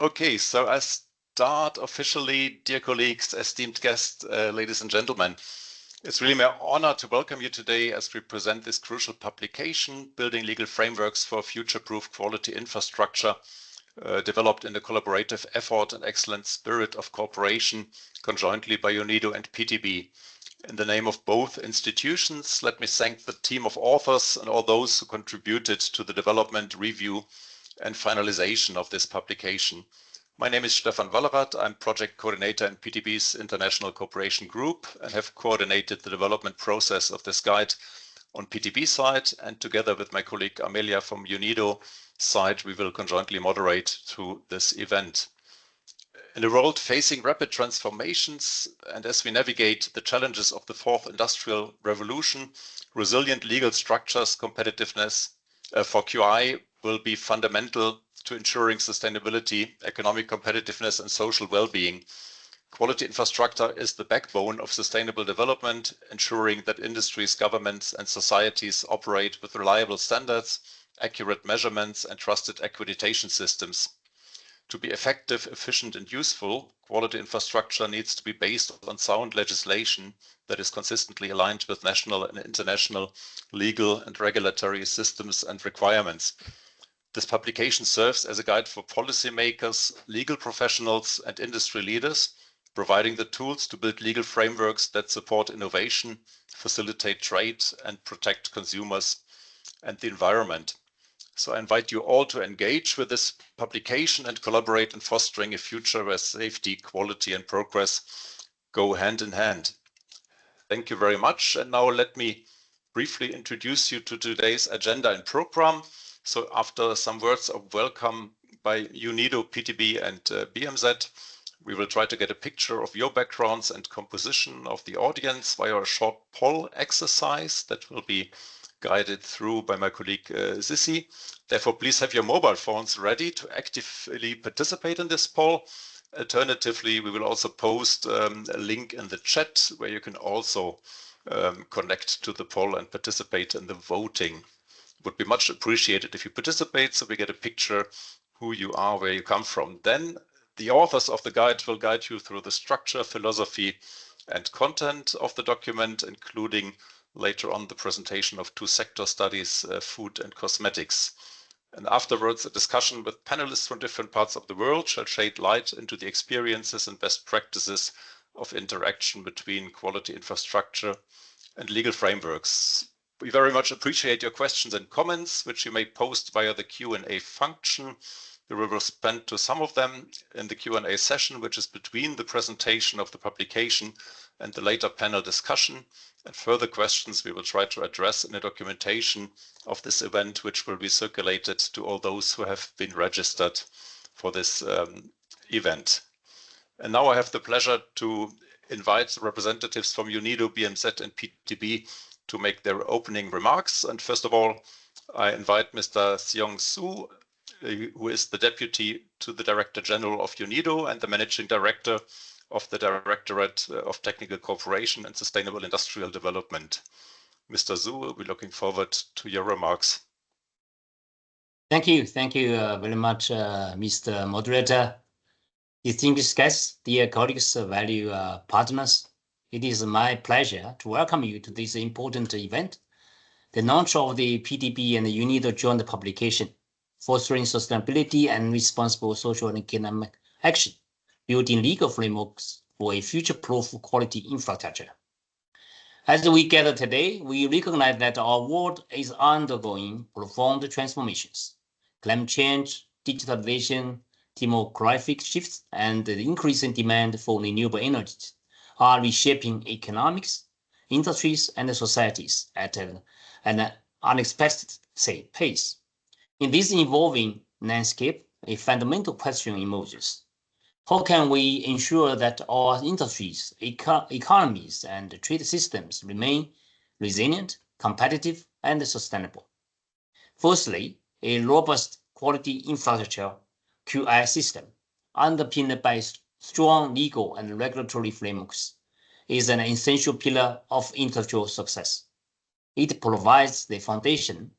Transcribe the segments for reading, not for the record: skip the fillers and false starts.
Okay, so I start officially, dear colleagues, esteemed guests, ladies and gentlemen. It's really my honor to welcome you today as we present this crucial publication, Building Legal Frameworks for Future-Proof Quality Infrastructure, developed in a collaborative effort and excellent spirit of cooperation conjointly by UNIDO and PTB. In the name of both institutions, let me thank the team of authors and all those who contributed to the development, review, and finalization of this publication. My name is Stefan Wallerath. I'm project coordinator in PTB's International Cooperation Group and have coordinated the development process of this guide on PTB side, and together with my colleague Amelia from UNIDO side, we will conjointly moderate through this event. In a world facing rapid transformations, and as we navigate the challenges of the fourth industrial revolution, resilient legal structures competitiveness for QI will be fundamental to ensuring sustainability, economic competitiveness, and social well-being. Quality infrastructure is the backbone of sustainable development, ensuring that industries, governments, and societies operate with reliable standards, accurate measurements, and trusted accreditation systems. To be effective, efficient, and useful, quality infrastructure needs to be based on sound legislation that is consistently aligned with national and international legal and regulatory systems and requirements. This publication serves as a guide for policymakers, legal professionals, and industry leaders, providing the tools to build legal frameworks that support innovation, facilitate trade, and protect consumers and the environment. So I invite you all to engage with this publication and collaborate in fostering a future where safety, quality, and progress go hand in hand. Thank you very much. And now let me briefly introduce you to today's agenda and program. So after some words of welcome by UNIDO, PTB, and BMZ, we will try to get a picture of your backgrounds and composition of the audience via a short poll exercise that will be guided through by my colleague Sissi. Therefore, please have your mobile phones ready to actively participate in this poll. Alternatively, we will also post a link in the chat where you can also connect to the poll and participate in the voting. It would be much appreciated if you participate so we get a picture who you are, where you come from. Then the authors of the guide will guide you through the structure, philosophy, and content of the document, including later on the presentation of two sector studies, food and cosmetics. And afterwards, a discussion with panelists from different parts of the world shall shed light into the experiences and best practices of interaction between quality infrastructure and legal frameworks. We very much appreciate your questions and comments, which you may post via the Q&A function. We will respond to some of them in the Q&A session, which is between the presentation of the publication and the later panel discussion. And further questions we will try to address in the documentation of this event, which will be circulated to all those who have been registered for this event. And now I have the pleasure to invite representatives from UNIDO, BMZ, and PTB to make their opening remarks. And first of all, I invite Mr. Seong Soo, who is the Deputy to the Director General of UNIDO and the Managing Director of the Directorate of Technical Cooperation and Sustainable Industrial Development. Mr. Soo, we'll be looking forward to your remarks. Thank you very much, Mr. Moderator. Distinguished guests, dear colleagues, value partners, it is my pleasure to welcome you to this important event, the launch of the PTB and the UNIDO joint publication, Fostering Sustainability and Responsible Social and Economic Action, Building Legal Frameworks for a Future-Proof Quality Infrastructure. As we gather today, we recognize that our world is undergoing profound transformations. Climate change, digitalization, demographic shifts, and the increasing demand for renewable energies are reshaping economics, industries, and societies at an unexpected pace. In this evolving landscape, a fundamental question emerges. How can we ensure that our industries, economies, and trade systems remain resilient, competitive, and sustainable? Firstly, a robust quality infrastructure QI system, underpinned by strong legal and regulatory frameworks, is an essential pillar of industrial success. It provides the foundation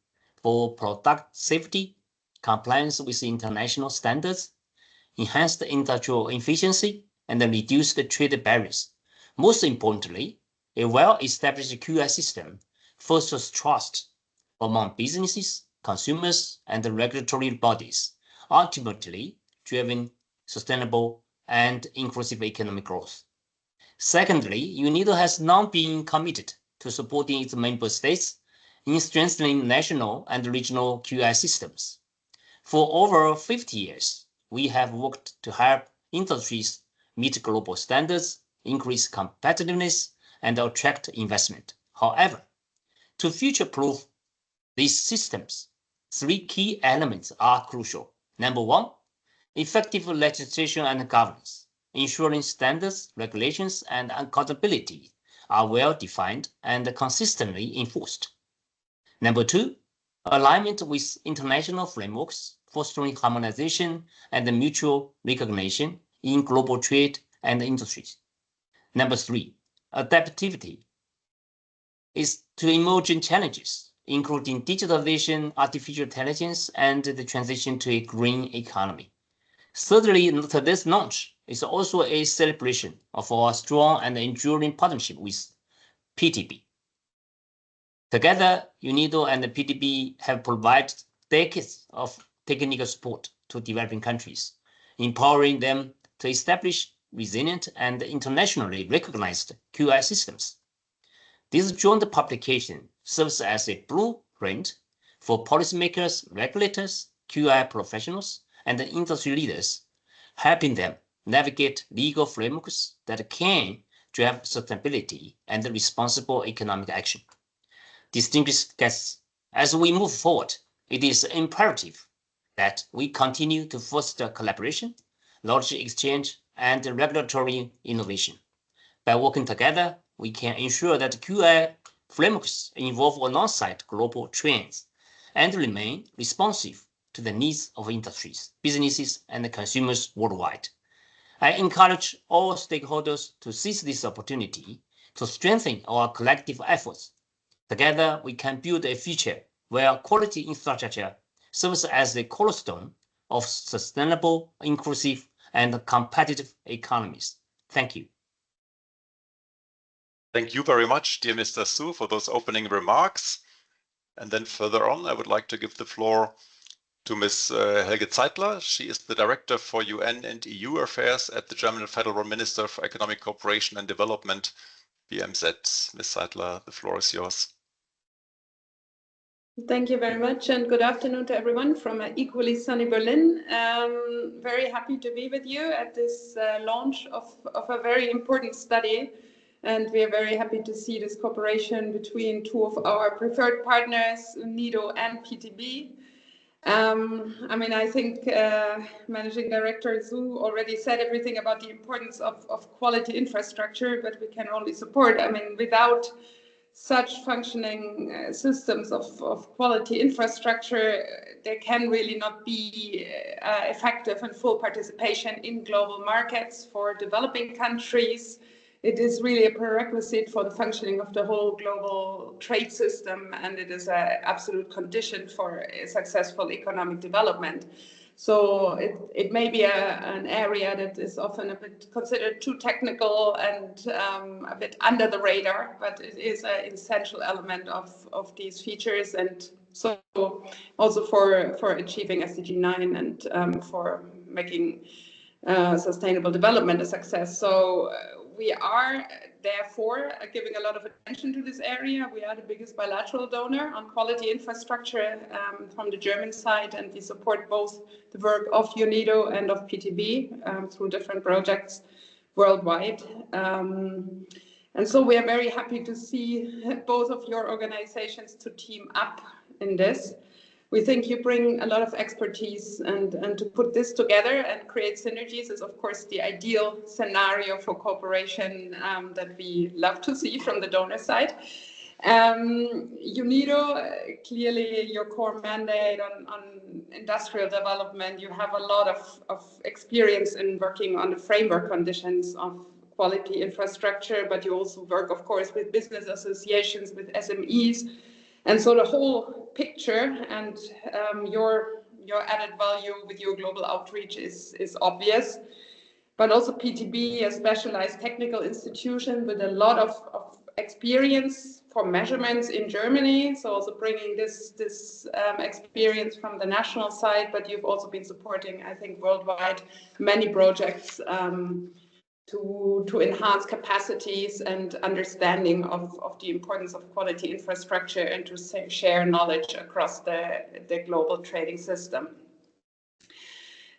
for product safety, compliance with international standards, enhance the industrial efficiency, and reduce the trade barriers. Most importantly, a well-established QI system fosters trust among businesses, consumers, and regulatory bodies, ultimately driving sustainable and inclusive economic growth. Secondly, UNIDO has long been committed to supporting its member states in strengthening national and regional QI systems. For over 50 years, we have worked to help industries meet global standards, increase competitiveness, and attract investment. However, to future-proof these systems, three key elements are crucial. Number one, effective legislation and governance, ensuring standards, regulations, and accountability are well defined and consistently enforced. Number two, alignment with international frameworks, fostering harmonization and mutual recognition in global trade and industries. Number three, adaptivity is to emerging challenges, including digitalization, artificial intelligence, and the transition to a green economy. Thirdly, today's launch is also a celebration of our strong and enduring partnership with PTB. Together, UNIDO and PTB have provided decades of technical support to developing countries, empowering them to establish resilient and internationally recognized QI systems. This joint publication serves as a blueprint for policymakers, regulators, QI professionals, and industry leaders, helping them navigate legal frameworks that can drive sustainability and responsible economic action. Distinguished guests, as we move forward, it is imperative that we continue to foster collaboration, knowledge exchange, and regulatory innovation. By working together, we can ensure that QI frameworks evolve alongside global trends and remain responsive to the needs of industries, businesses, and consumers worldwide. I encourage all stakeholders to seize this opportunity to strengthen our collective efforts. Together, we can build a future where quality infrastructure serves as the cornerstone of sustainable, inclusive, and competitive economies. Thank you. Thank you very much, dear Mr. Su, for those opening remarks. And then further on, I would like to give the floor to Ms. Helge Zeitler. She is the Director for UN and EU Affairs at the German Federal Minister for Economic Cooperation and Development, BMZ. Ms. Zeitler, the floor is yours. Thank you very much, and good afternoon to everyone from equally sunny Berlin. Very happy to be with you at this launch of a very important study. And we are very happy to see this cooperation between two of our preferred partners, UNIDO and PTB. I think Managing Director Zhu already said everything about the importance of quality infrastructure, but we can only support. Without such functioning systems of quality infrastructure, there can really not be effective and full participation in global markets for developing countries. It is really a prerequisite for the functioning of the whole global trade system, and it is an absolute condition for a successful economic development. So it may be an area that is often a bit considered too technical and a bit under the radar, but it is an essential element of these features, and so also for achieving SDG 9 and for making sustainable development a success. So we are therefore giving a lot of attention to this area. We are the biggest bilateral donor on quality infrastructure from the German side, and we support both the work of UNIDO and of PTB through different projects worldwide. And so we are very happy to see both of your organizations to team up in this. We think you bring a lot of expertise, and to put this together and create synergies is, of course, the ideal scenario for cooperation that we love to see from the donor side. UNIDO, clearly your core mandate on industrial development, you have a lot of experience in working on the framework conditions of quality infrastructure, but you also work, of course, with business associations, with SMEs. And so the whole picture and your your added value with your global outreach is obvious. But also PTB, a specialized technical institution with a lot of experience for measurements in Germany. So also bringing this experience from the national side, but you've also been supporting, I think, worldwide many projects to enhance capacities and understanding of the importance of quality infrastructure and to share knowledge across the global trading system.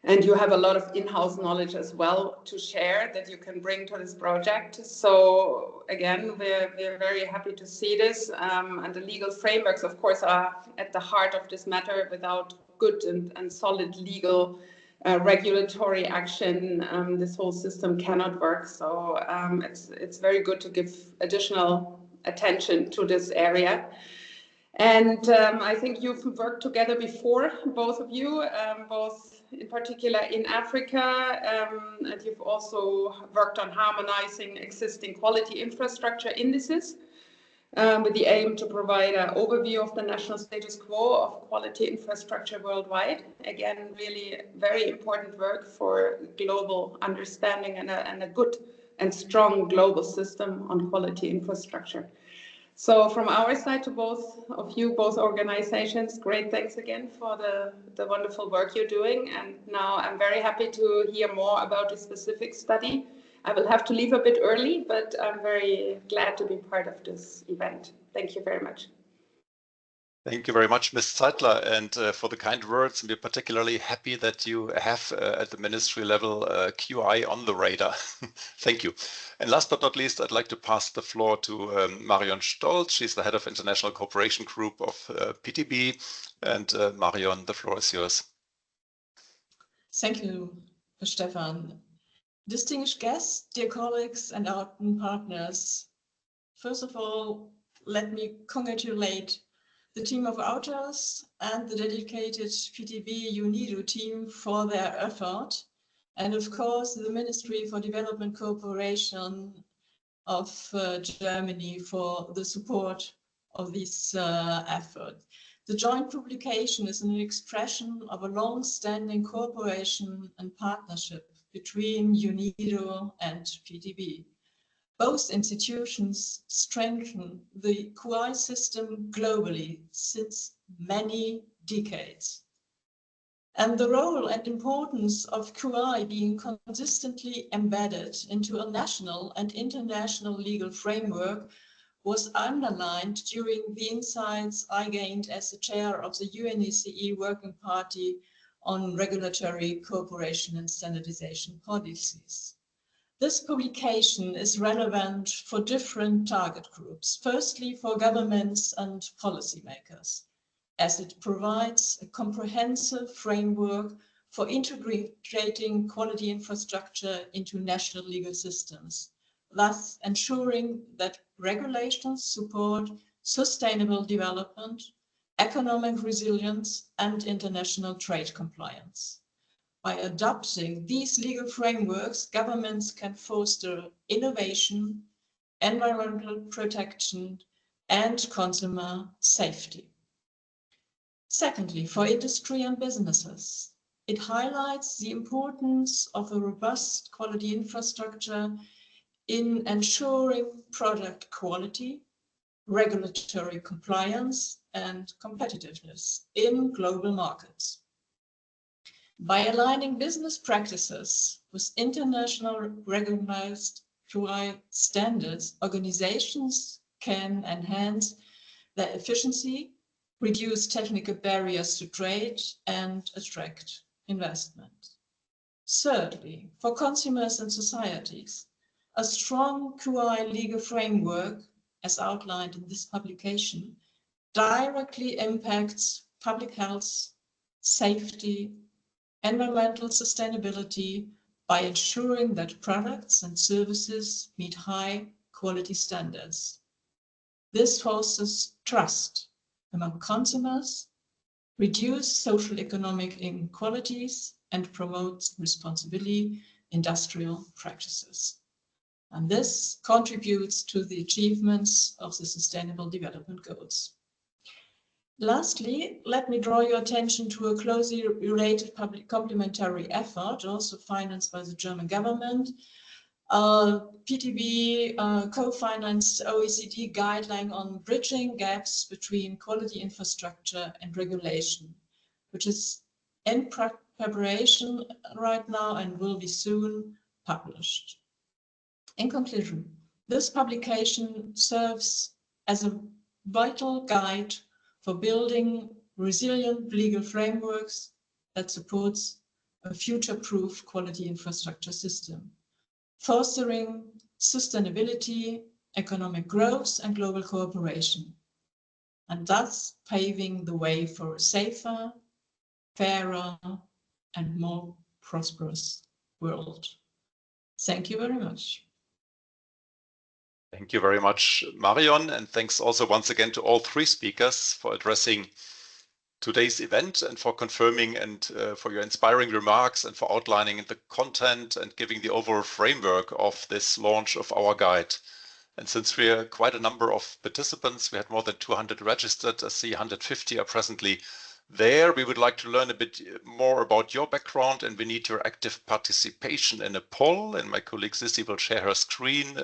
And you have a lot of in-house knowledge as well to share that you can bring to this project. So again, we're very happy to see this. And the legal frameworks, of course, are at the heart of this matter. Without good and solid legal regulatory action, this whole system cannot work. So it's very good to give additional attention to this area. And I think you've worked together before, both of you, both in particular in Africa, and you've also worked on harmonizing existing quality infrastructure indices with the aim to provide an overview of the national status quo of quality infrastructure worldwide. Again, really very important work for global understanding and a good and strong global system on quality infrastructure. So from our side to both of you, both organizations, great thanks again for the wonderful work you're doing. And now I'm very happy to hear more about the specific study. I will have to leave a bit early, but I'm very glad to be part of this event. Thank you very much. Thank you very much, Ms. Zeitler, and for the kind words. And we're particularly happy that you have at the ministry level QI on the radar. Thank you. And last but not least, I'd like to pass the floor to Marion Stolz. She's the head of International Cooperation Group of PTB. And Marion, the floor is yours. Thank you, Stefan. Distinguished guests, dear colleagues and our partners, first of all, let me congratulate the team of authors and the dedicated PTB UNIDO team for their effort, and of course the Ministry for Development Cooperation of Germany for the support of this effort. The joint publication is an expression of a long-standing cooperation and partnership between UNIDO and PTB. Both institutions strengthen the QI system globally since many decades. And the role and importance of QI being consistently embedded into a national and international legal framework was underlined during the insights I gained as the chair of the UNECE Working Party on Regulatory Cooperation and Standardization Policies. This publication is relevant for different target groups. Firstly, for governments and policymakers, as it provides a comprehensive framework for integrating quality infrastructure into national legal systems, thus ensuring that regulations support sustainable development, economic resilience, and international trade compliance. By adopting these legal frameworks, governments can foster innovation, environmental protection, and consumer safety. Secondly, for industry and businesses, it highlights the importance of a robust quality infrastructure in ensuring product quality, regulatory compliance, and competitiveness in global markets. By aligning business practices with international recognized QI standards, organizations can enhance their efficiency, reduce technical barriers to trade, and attract investment. Thirdly, for consumers and societies, a strong QI legal framework, as outlined in this publication, directly impacts public health, safety, environmental sustainability by ensuring that products and services meet high quality standards. This fosters trust among consumers, reduces social economic inequalities, and promotes responsible industrial practices. And this contributes to the achievements of the Sustainable Development Goals. Lastly, let me draw your attention to a closely related public complementary effort, also financed by the German government. PTB co-financed OECD guideline on bridging gaps between quality infrastructure and regulation, which is in preparation right now and will be soon published. In conclusion, this publication serves as a vital guide for building resilient legal frameworks that supports a future-proof quality infrastructure system, fostering sustainability, economic growth, and global cooperation, and thus paving the way for a safer, fairer, and more prosperous world. Thank you very much. Thank you very much, Marion, and thanks also once again to all three speakers for addressing today's event and for confirming and for your inspiring remarks and for outlining the content and giving the overall framework of this launch of our guide. And since we are quite a number of participants, we had more than 200 registered, I see 150 are presently there. We would like to learn a bit more about your background, and we need your active participation in a poll. And my colleague Sissy will share her screen,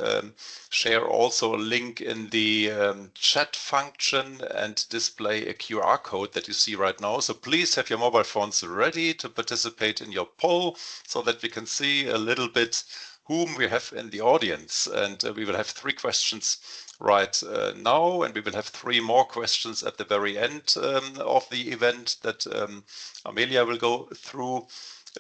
share also a link in the chat function, and display a QR code that you see right now. So please have your mobile phones ready to participate in your poll so that we can see a little bit whom we have in the audience. And we will have 3 questions right now, and we will have 3 more questions at the very end of the event that Amelia will go through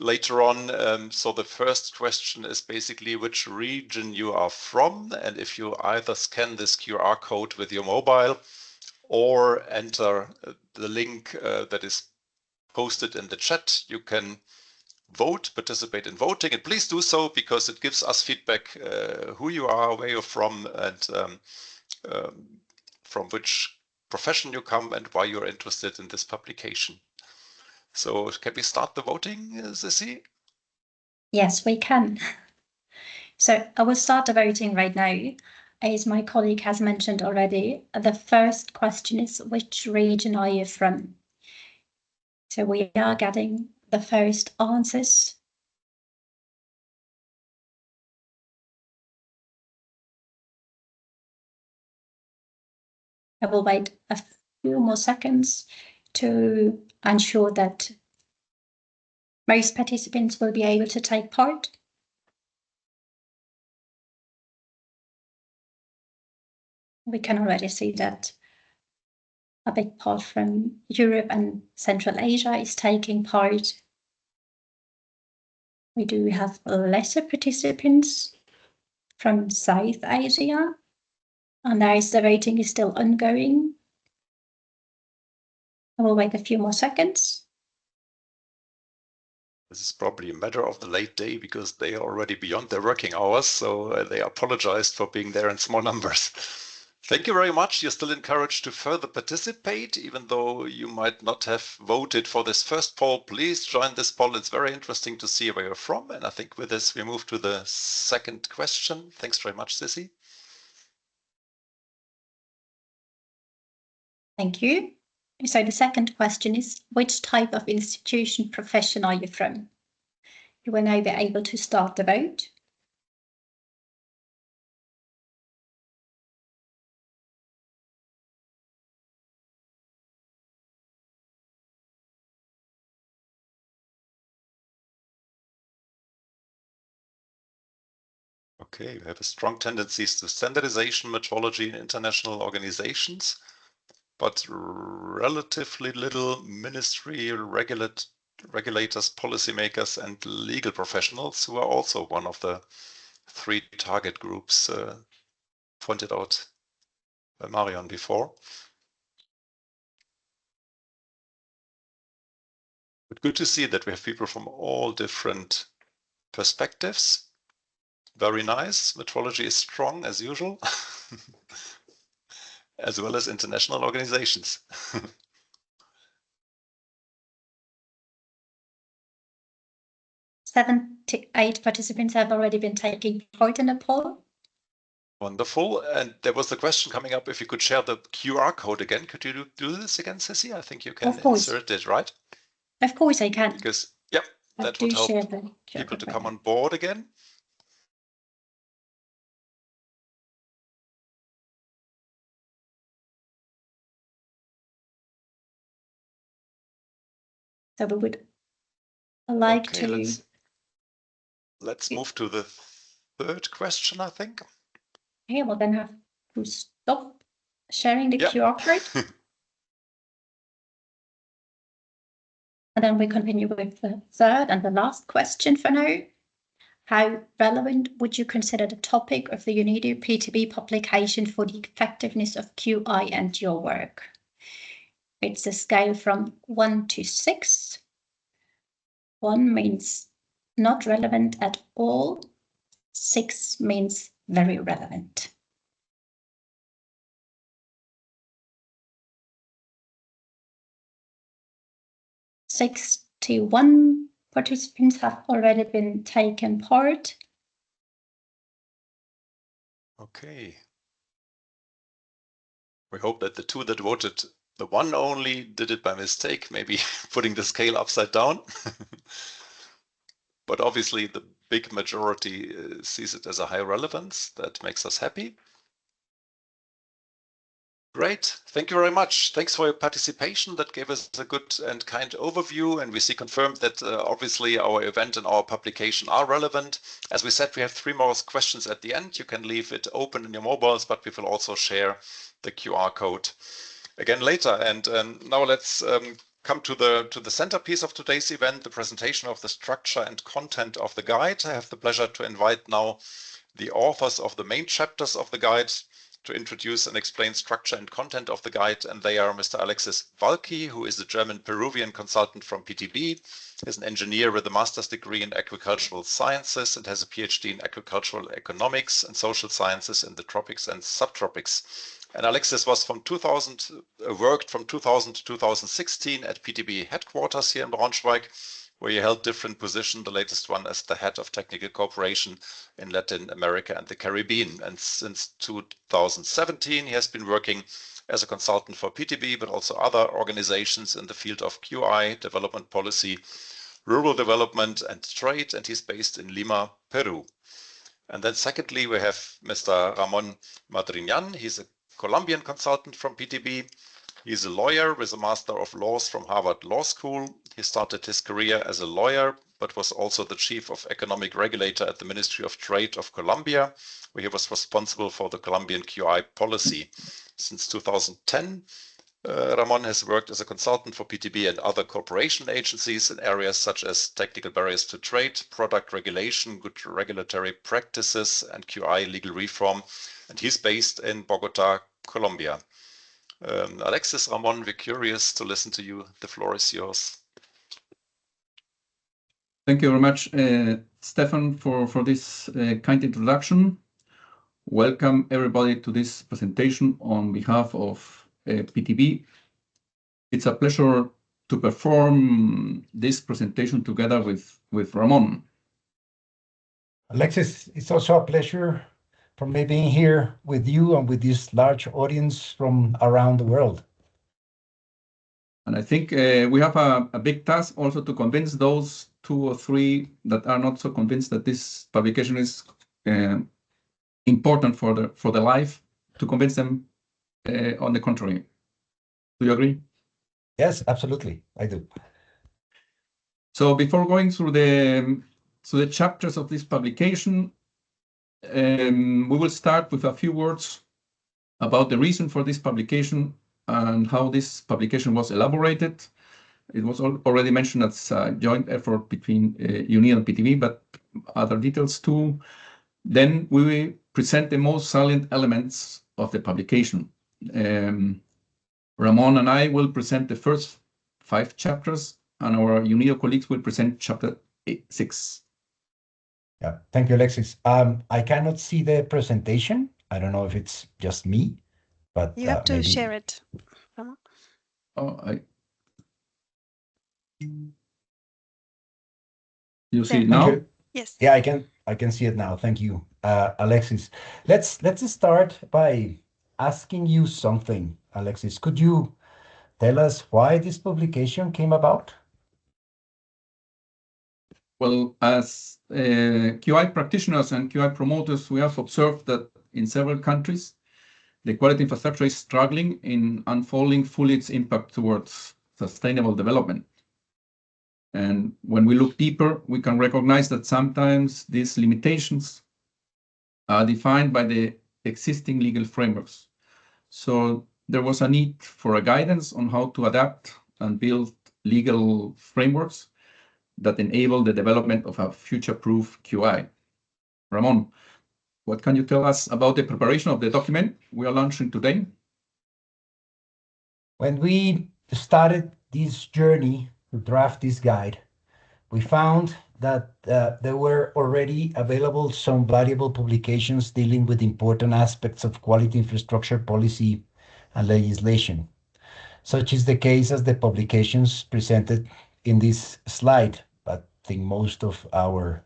later on. So the first question is basically which region you are from, and if you either scan this QR code with your mobile or enter the link that is posted in the chat, you can vote, participate in voting, and please do so because it gives us feedback who you are, where you're from, and from which profession you come and why you're interested in this publication. So can we start the voting, Sissy? Yes, we can. So I will start the voting right now. As my colleague has mentioned already, the first question is, which region are you from? So we are getting the first answers. I will wait a few more seconds to ensure that most participants will be able to take part. We can already see that a big part from Europe and Central Asia is taking part. We do have lesser participants from South Asia, and the voting is still ongoing. I will wait a few more seconds. This is probably a matter of the late day because they are already beyond their working hours, so they apologized for being there in small numbers. Thank you very much. You're still encouraged to further participate, even though you might not have voted for this first poll. Please join this poll. It's very interesting to see where you're from. And I think with this, we move to the second question. Thanks very much, Sissy. Thank you. So the second question is, which type of institution profession are you from? You will now be able to start the vote. Okay, we have a strong tendencies to standardization, metrology, and international organizations, but relatively little ministry, regulators, policymakers, and legal professionals, who are also one of the 3 target groups pointed out by Marion before. But good to see that we have people from all different perspectives. Very nice. Metrology is strong as usual, as well as international organizations. 7 to 8 participants have already been taking part in the poll. Wonderful. And there was the question coming up if you could share the QR code again. Could you do this again, Sissy? I think you can insert it, right? Of course I can. Because, yep, that would help people to come on board again. So we would like Okay, to... Let's move to the third question, I think. Okay, we'll then have to stop sharing the QR code. And then we continue with the third and the last question for now. How relevant would you consider the topic of the UNIDO P2B publication for the effectiveness of QI and your work? It's a scale from 1 to 6. 1 means not relevant at all. 6 means very relevant. "61 participants have already been taken part." Okay. We hope that the 2 that voted the 1 only did it by mistake, maybe putting the scale upside down. But obviously the big majority sees it as a high relevance. That makes us happy. Great. Thank you very much. Thanks for your participation. That gave us a good and kind overview, and we see confirmed that obviously our event and our publication are relevant. As we said, we have 3 more questions at the end. You can leave it open in your mobiles, but we will also share the QR code again later. And now let's come to the centerpiece of today's event, the presentation of the structure and content of the guide. I have the pleasure to invite now the authors of the main chapters of the guide to introduce and explain structure and content of the guide, and they are Mr. Alexis Valky, who is a German-Peruvian consultant from PTB, is an engineer with a master's degree in agricultural sciences and has a PhD in agricultural economics and social sciences in the tropics and subtropics. And Alexis was worked from 2000 to 2016 at PTB headquarters here in Braunschweig, where he held different positions, the latest one as the head of technical cooperation in Latin America and the Caribbean. And since 2017, he has been working as a consultant for PTB, but also other organizations in the field of QI, development policy, rural development and trade, and he's based in Lima, Peru. And then secondly, we have Mr. Ramon Madriñan. He's a Colombian consultant from PTB. He's a lawyer with a Master of Laws from Harvard Law School. He started his career as a lawyer, but was also the chief of economic regulator at the Ministry of Trade of Colombia, where he was responsible for the Colombian QI policy. Since 2010, Ramon has worked as a consultant for PTB and other cooperation agencies in areas such as technical barriers to trade, product regulation, good regulatory practices, and QI legal reform. And he's based in Bogota, Colombia. Alexis, Ramon, we're curious to listen to you. The floor is yours. Thank you very much, Stefan, for this kind introduction. Welcome everybody to this presentation on behalf of PTB. It's a pleasure to perform this presentation together with Ramon. Alexis, it's also a pleasure for me being here with you and with this large audience from around the world. And I think we have a big task also to convince those 2 or 3 that are not so convinced that this publication is important for the life, to convince them on the contrary. Do you agree? Yes, absolutely, I do. So before going through the chapters of this publication, we will start with a few words about the reason for this publication and how this publication was elaborated. It was already mentioned as a joint effort between UNIDO and PTB, but other details too. Then we will present the most salient elements of the publication. Ramon and I will present the first 5 chapters, and our UNIDO colleagues will present chapter 6. Yeah, thank you, Alexis. I cannot see the presentation. I don't know if it's just me, but you have to maybe... share it. Oh, you see it now? Yes. Yeah, I can see it now. Thank you. Alexis. Let's start by asking you something, Alexis. Could you tell us why this publication came about? Well, as QI practitioners and QI promoters, we have observed that in several countries, the quality infrastructure is struggling in unfolding fully its impact towards sustainable development. And when we look deeper, we can recognize that sometimes these limitations are defined by the existing legal frameworks. So there was a need for a guidance on how to adapt and build legal frameworks that enable the development of a future-proof QI. Ramon, what can you tell us about the preparation of the document we are launching today? When we started this journey to draft this guide, we found that there were already available some valuable publications dealing with important aspects of quality infrastructure policy and legislation. Such is the case as the publications presented in this slide, but I think most of our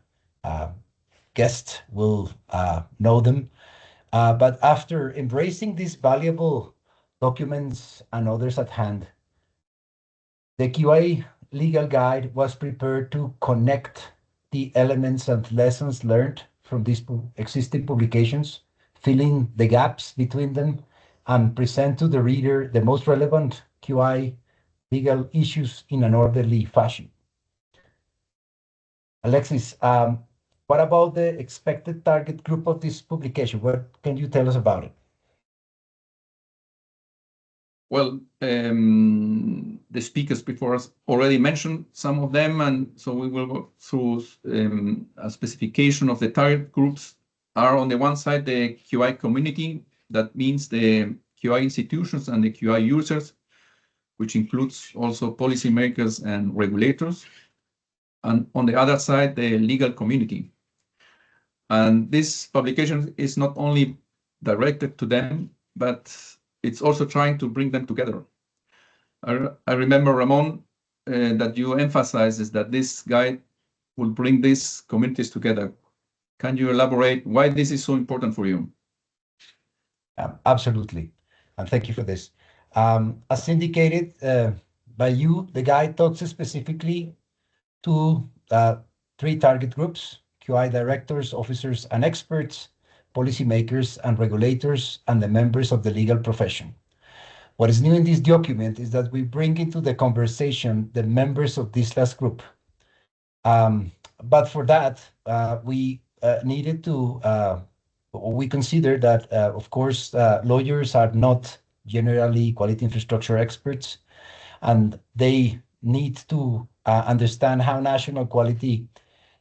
guests will know them. But after embracing these valuable documents and others at hand, the QA legal guide was prepared to connect the elements and lessons learned from these existing publications, filling the gaps between them, and present to the reader the most relevant QI legal issues in an orderly fashion. Alexis, what about the expected target group of this publication? What can you tell us about it? Well, the speakers before us already mentioned some of them, and so we will go through a specification of the target groups. Are on the one side the QI community, that means the QI institutions and the QI users, which includes also policymakers and regulators. And on the other side, the legal community. And this publication is not only directed to them, but it's also trying to bring them together. I remember, Ramon, that you emphasizes that this guide will bring these communities together. Can you elaborate why this is so important for you? Absolutely. And thank you for this. As indicated by you, the guide talks specifically to three target groups: QI directors, officers, and experts, policymakers and regulators, and the members of the legal profession. What is new in this document is that we bring into the conversation the members of this last group. But for that, we needed to, we consider that, of course, lawyers are not generally quality infrastructure experts, and they need to understand how national quality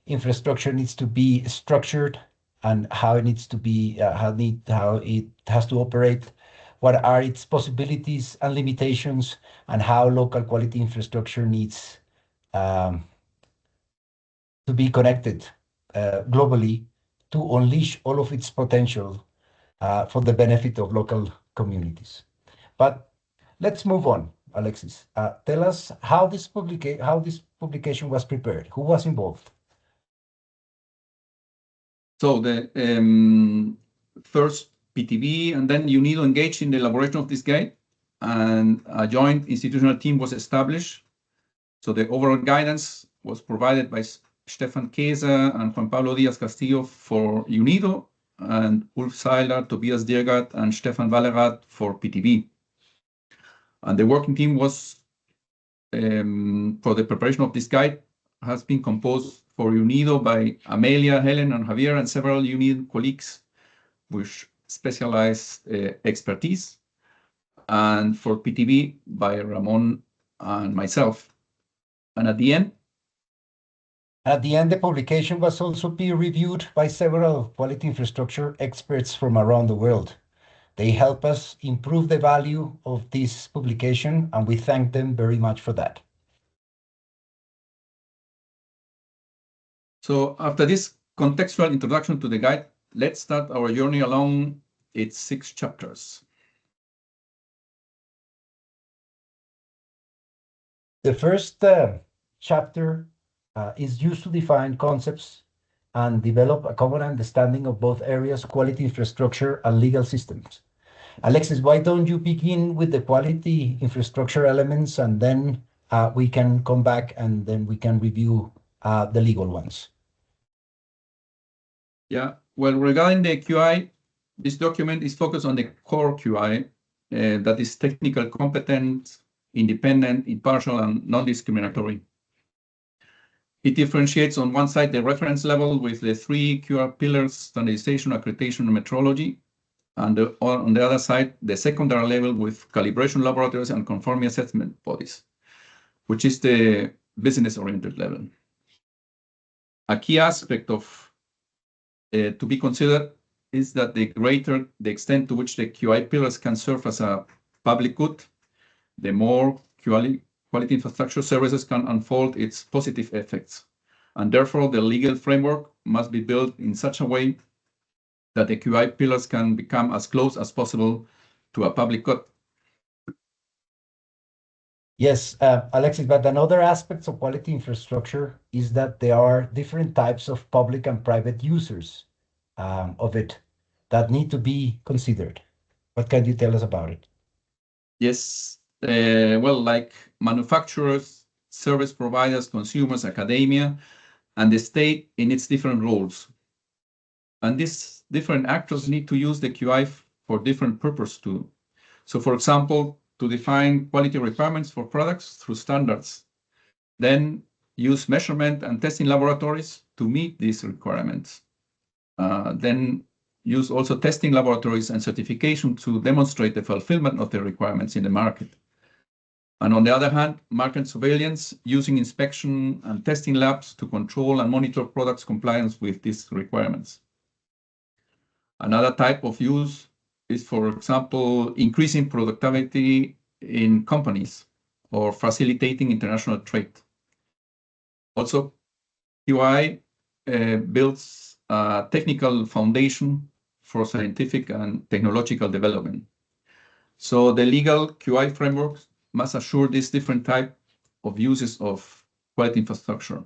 infrastructure needs to be structured and how it needs to be, how it has to operate, what are its possibilities and limitations, and how local quality infrastructure needs to be connected globally to unleash all of its potential for the benefit of local communities. But let's move on, Alexis. Tell us how this publication was prepared. Who was involved? So the first PTV and then UNIDO engaged in the elaboration of this guide, and a joint institutional team was established. So the overall guidance was provided by Stefan Kesa and Juan Pablo Díaz Castillo for UNIDO, and Ulf Seiler, Tobias Diergaard, and Stefan Vallerat for PTV. And the working team was, for the preparation of this guide, has been composed for UNIDO by Amelia, Helen, and Javier, and several UNIDO colleagues with specialized expertise, and for PTV by Ramon and myself. And at the end, the publication was also peer-reviewed by several quality infrastructure experts from around the world. They help us improve the value of this publication, and we thank them very much for that. So after this contextual introduction to the guide, let's start our journey along its 6 chapters. The first chapter is used to define concepts and develop a common understanding of both areas, quality infrastructure and legal systems. Alexis, why don't you begin with the quality infrastructure elements, and then we can come back and then we can review the legal ones. Yeah, well, regarding the QI, this document is focused on the core QI, that is technical, competent, independent, impartial, and non-discriminatory. It differentiates on one side the reference level with the 3 QR pillars: standardization, accreditation, and metrology. And on the other side, the secondary level with calibration laboratories and conformity assessment bodies, which is the business-oriented level. A key aspect of to be considered is that the greater the extent to which the QI pillars can serve as a public good, the more quality infrastructure services can unfold its positive effects. And therefore, the legal framework must be built in such a way that the QI pillars can become as close as possible to a public good. Yes, Alexis, but another aspect of quality infrastructure is that there are different types of public and private users of it that need to be considered. What can you tell us about it? Yes, well, like manufacturers, service providers, consumers, academia, and the state in its different roles. And these different actors need to use the QI for different purposes too. So for example, to define quality requirements for products through standards, then use measurement and testing laboratories to meet these requirements. Then use also testing laboratories and certification to demonstrate the fulfillment of the requirements in the market. And on the other hand, market surveillance using inspection and testing labs to control and monitor products' compliance with these requirements. Another type of use is, for example, increasing productivity in companies or facilitating international trade. Also, QI builds a technical foundation for scientific and technological development. So the legal QI frameworks must assure this different type of uses of quality infrastructure.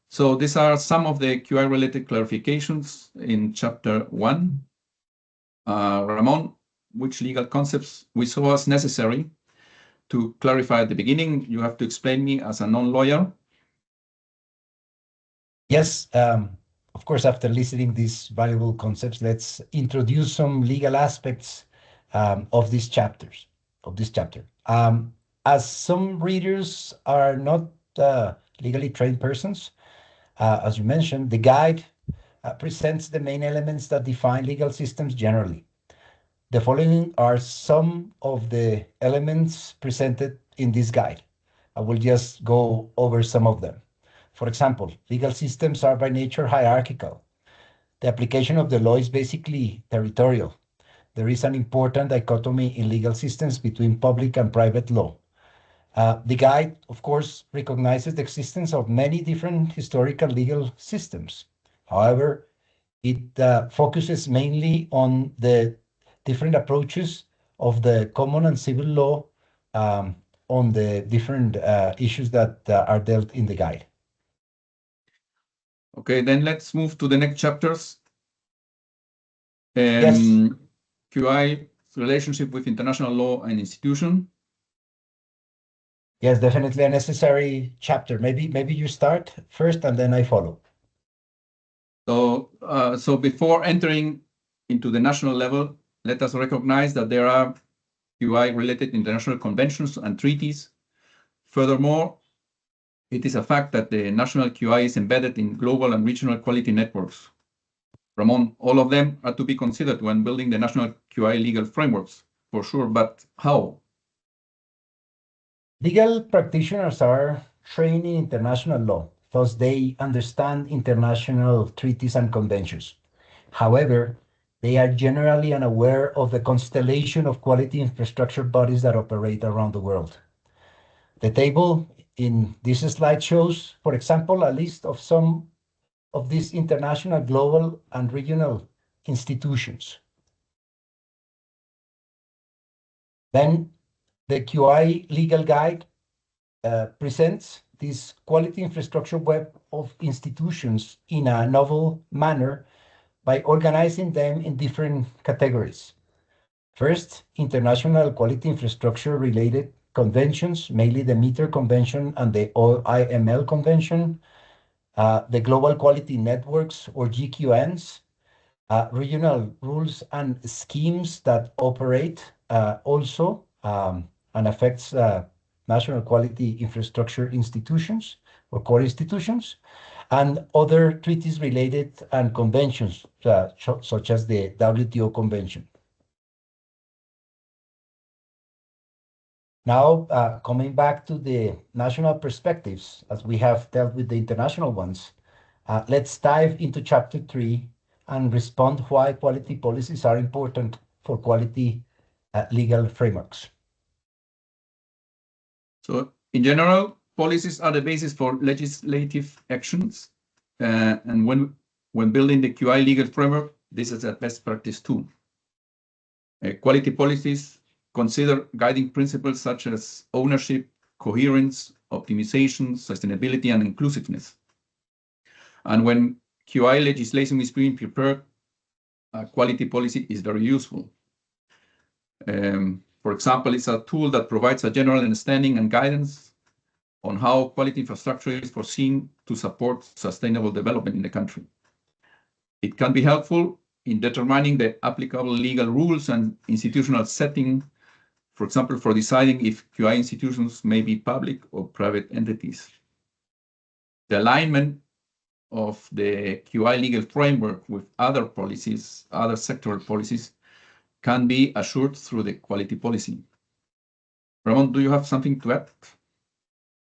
So these are some of the QI-related clarifications in Chapter 1. Ramon, which legal concepts we saw as necessary to clarify at the beginning? You have to explain me as a non-lawyer. Yes, of course, after listening these valuable concepts, let's introduce some legal aspects of these chapters, of this chapter. As some readers are not legally trained persons, as you mentioned, the guide presents the main elements that define legal systems generally. The following are some of the elements presented in this guide. I will just go over some of them. For example, legal systems are by nature hierarchical. The application of the law is basically territorial. There is an important dichotomy in legal systems between public and private law. The guide, of course, recognizes the existence of many different historical legal systems. However, it focuses mainly on the different approaches of the common and civil law on the different issues that are dealt in the guide. Okay, then let's move to the next chapters. Yes. QI relationship with international law and institution. Yes, definitely a necessary chapter. Maybe you start first and then I follow. So before entering into the national level, let us recognize that there are QI-related international conventions and treaties. Furthermore, it is a fact that the national QI is embedded in global and regional quality networks. Ramon, all of them are to be considered when building the national QI legal frameworks, for sure, but how? Legal practitioners are trained in international law, thus they understand international treaties and conventions. However, they are generally unaware of the constellation of quality infrastructure bodies that operate around the world. The table in this slide shows, for example, a list of some of these international, global, and regional institutions. Then the QI legal guide presents this quality infrastructure web of institutions in a novel manner by organizing them in different categories. First, international quality infrastructure related conventions, mainly the Meter Convention and the OIML Convention, the Global Quality Networks or GQNs, regional rules and schemes that operate also and affects national quality infrastructure institutions or core institutions, and other treaties related and conventions such as the WTO Convention. Now, coming back to the national perspectives, as we have dealt with the international ones, let's dive into chapter 3 and respond why quality policies are important for quality legal frameworks. So in general, policies are the basis for legislative actions. And when building the QI legal framework, this is a best practice too. Quality policies consider guiding principles such as ownership, coherence, optimization, sustainability, and inclusiveness. And when QI legislation is being prepared, a quality policy is very useful. For example, it's a tool that provides a general understanding and guidance on how quality infrastructure is foreseen to support sustainable development in the country. It can be helpful in determining the applicable legal rules and institutional setting, for example, for deciding if QI institutions may be public or private entities. The alignment of the QI legal framework with other policies, other sectoral policies, can be assured through the quality policy. Ramon, do you have something to add?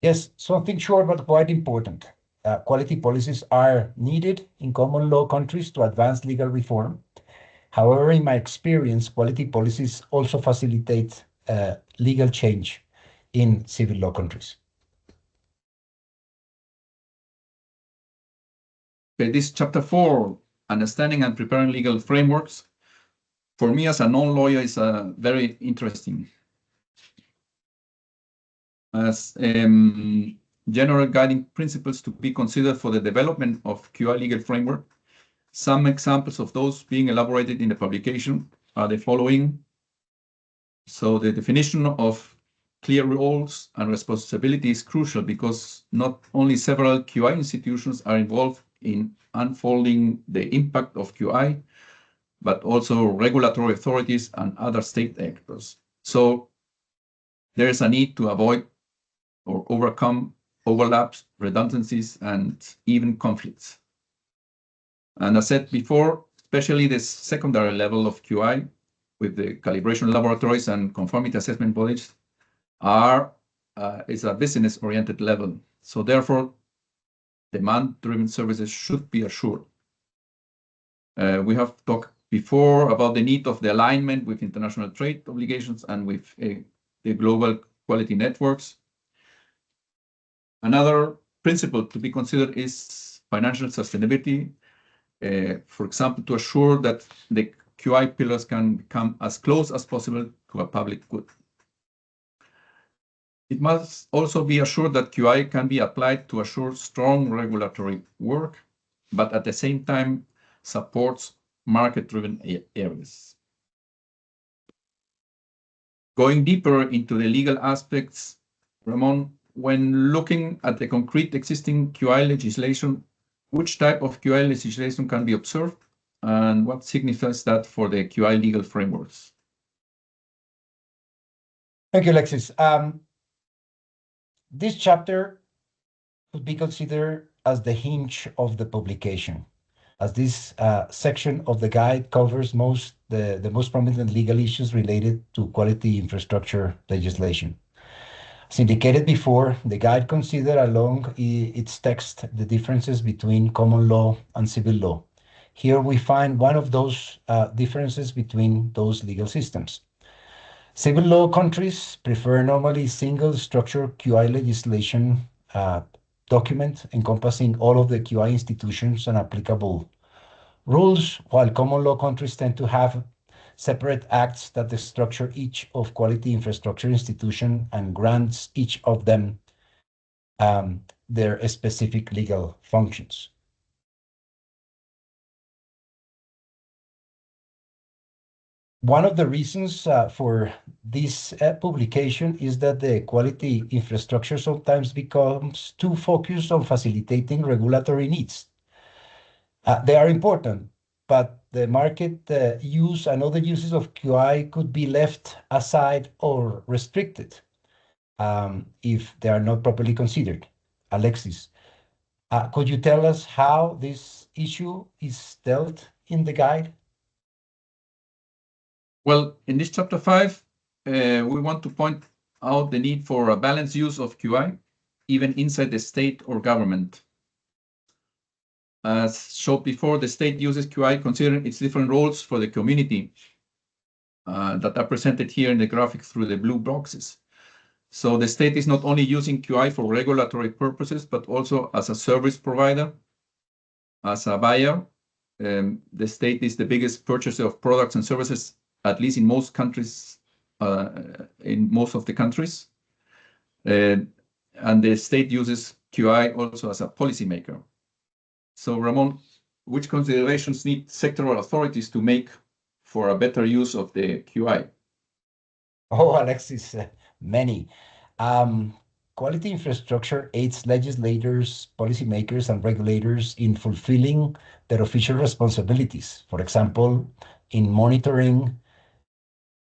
Yes, something short but quite important. Quality policies are needed in common law countries to advance legal reform. However, in my experience, quality policies also facilitate legal change in civil law countries. Okay, this chapter 4, understanding and preparing legal frameworks, for me as a non-lawyer is very interesting. As general guiding principles to be considered for the development of QI legal framework, some examples of those being elaborated in the publication are the following. So the definition of clear roles and responsibility is crucial because not only several QI institutions are involved in unfolding the impact of QI, but also regulatory authorities and other state actors. So there is a need to avoid or overcome overlaps, redundancies, and even conflicts. And as said before, especially the secondary level of QI with the calibration laboratories and conformity assessment bodies is a business-oriented level. So therefore, demand-driven services should be assured. We have talked before about the need of the alignment with international trade obligations and with the global quality networks. Another principle to be considered is financial sustainability. For example, to assure that the QI pillars can come as close as possible to a public good. It must also be assured that QI can be applied to assure strong regulatory work, but at the same time supports market-driven areas. Going deeper into the legal aspects, Ramon, when looking at the concrete existing QI legislation, which type of QI legislation can be observed and what signifies that for the QI legal frameworks? Thank you, Alexis. This chapter could be considered as the hinge of the publication, as this section of the guide covers the most prominent legal issues related to quality infrastructure legislation. As indicated before, the guide considers along its text the differences between common law and civil law. Here we find one of those differences between those legal systems. Civil law countries prefer normally single structure QI legislation document encompassing all of the QI institutions and applicable rules, while common law countries tend to have separate acts that structure each of quality infrastructure institution and grants each of them their specific legal functions. One of the reasons for this publication is that the quality infrastructure sometimes becomes too focused on facilitating regulatory needs. They are important, but the market use and other uses of QI could be left aside or restricted if they are not properly considered. Alexis, could you tell us how this issue is dealt in the guide? Well, in this chapter 5, we want to point out the need for a balanced use of QI, even inside the state or government. As showed before, the state uses QI considering its different roles for the community that are presented here in the graphic through the blue boxes. So the state is not only using QI for regulatory purposes, but also as a service provider, as a buyer. The state is the biggest purchaser of products and services, at least in most countries, in most of the countries. And the state uses QI also as a policymaker. So Ramon, which considerations need sectoral authorities to make for a better use of the QI? Oh, Alexis, many. Quality infrastructure aids legislators, policymakers, and regulators in fulfilling their official responsibilities. For example, in monitoring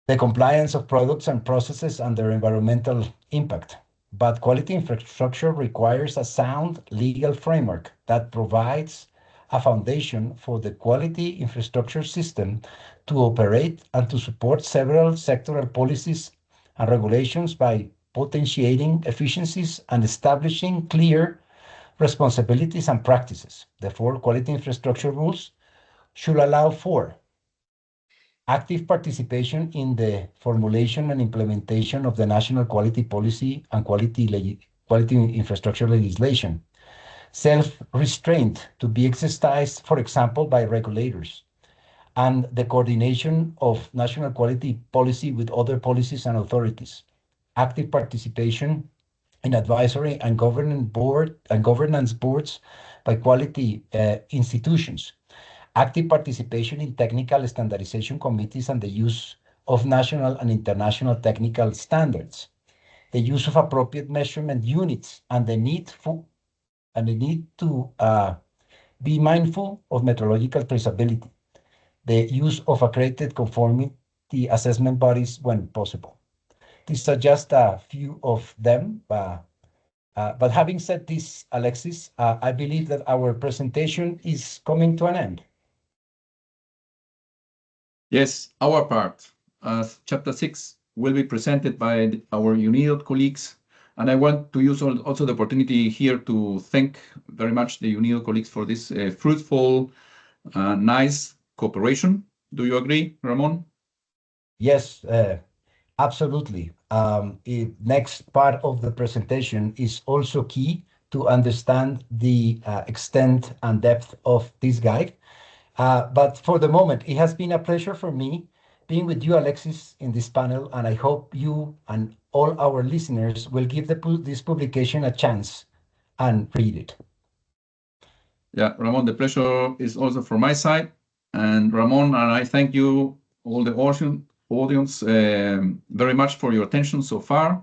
the compliance of products and processes and their environmental impact. But quality infrastructure requires a sound legal framework that provides a foundation for the quality infrastructure system to operate and to support several sectoral policies and regulations by potentiating efficiencies and establishing clear responsibilities and practices. Therefore, quality infrastructure rules should allow for active participation in the formulation and implementation of the national quality policy and quality infrastructure legislation. Self-restraint to be exercised, for example, by regulators, and the coordination of national quality policy with other policies and authorities. Active participation in advisory and governance boards by quality institutions. Active participation in technical standardization committees and the use of national and international technical standards, the use of appropriate measurement units, and the need to be mindful of methodological traceability, the use of accredited conformity assessment bodies when possible. These are just a few of them. But having said this, Alexis, I believe that our presentation is coming to an end. Yes, our part. Chapter 6 will be presented by our UNIDO colleagues. And I want to use also the opportunity here to thank very much the UNIDO colleagues for this fruitful, nice cooperation. Do you agree, Ramon? Yes, absolutely. Next part of the presentation is also key to understand the extent and depth of this guide. But for the moment, it has been a pleasure for me being with you, Alexis, in this panel, and I hope you and all our listeners will give this publication a chance and read it. Yeah, Ramon, the pleasure is also from my side. And Ramon, and I thank you, all the audience, very much for your attention so far.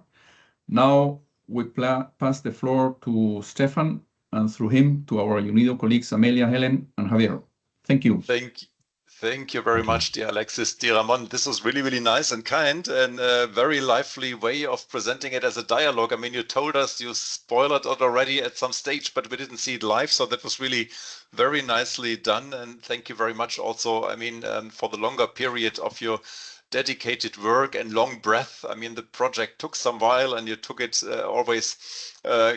Now we pass the floor to Stefan, and through him to our UNIDO colleagues, Amelia, Helen, and Javier. Thank you. Thank you very much, dear Alexis, dear Ramon. This was really, really nice and kind and a very lively way of presenting it as a dialogue. I mean, you told us you spoiled it already at some stage, but we didn't see it live. So that was really very nicely done. And thank you very much also, I mean, for the longer period of your dedicated work and long breath. I mean, the project took some while and you took it always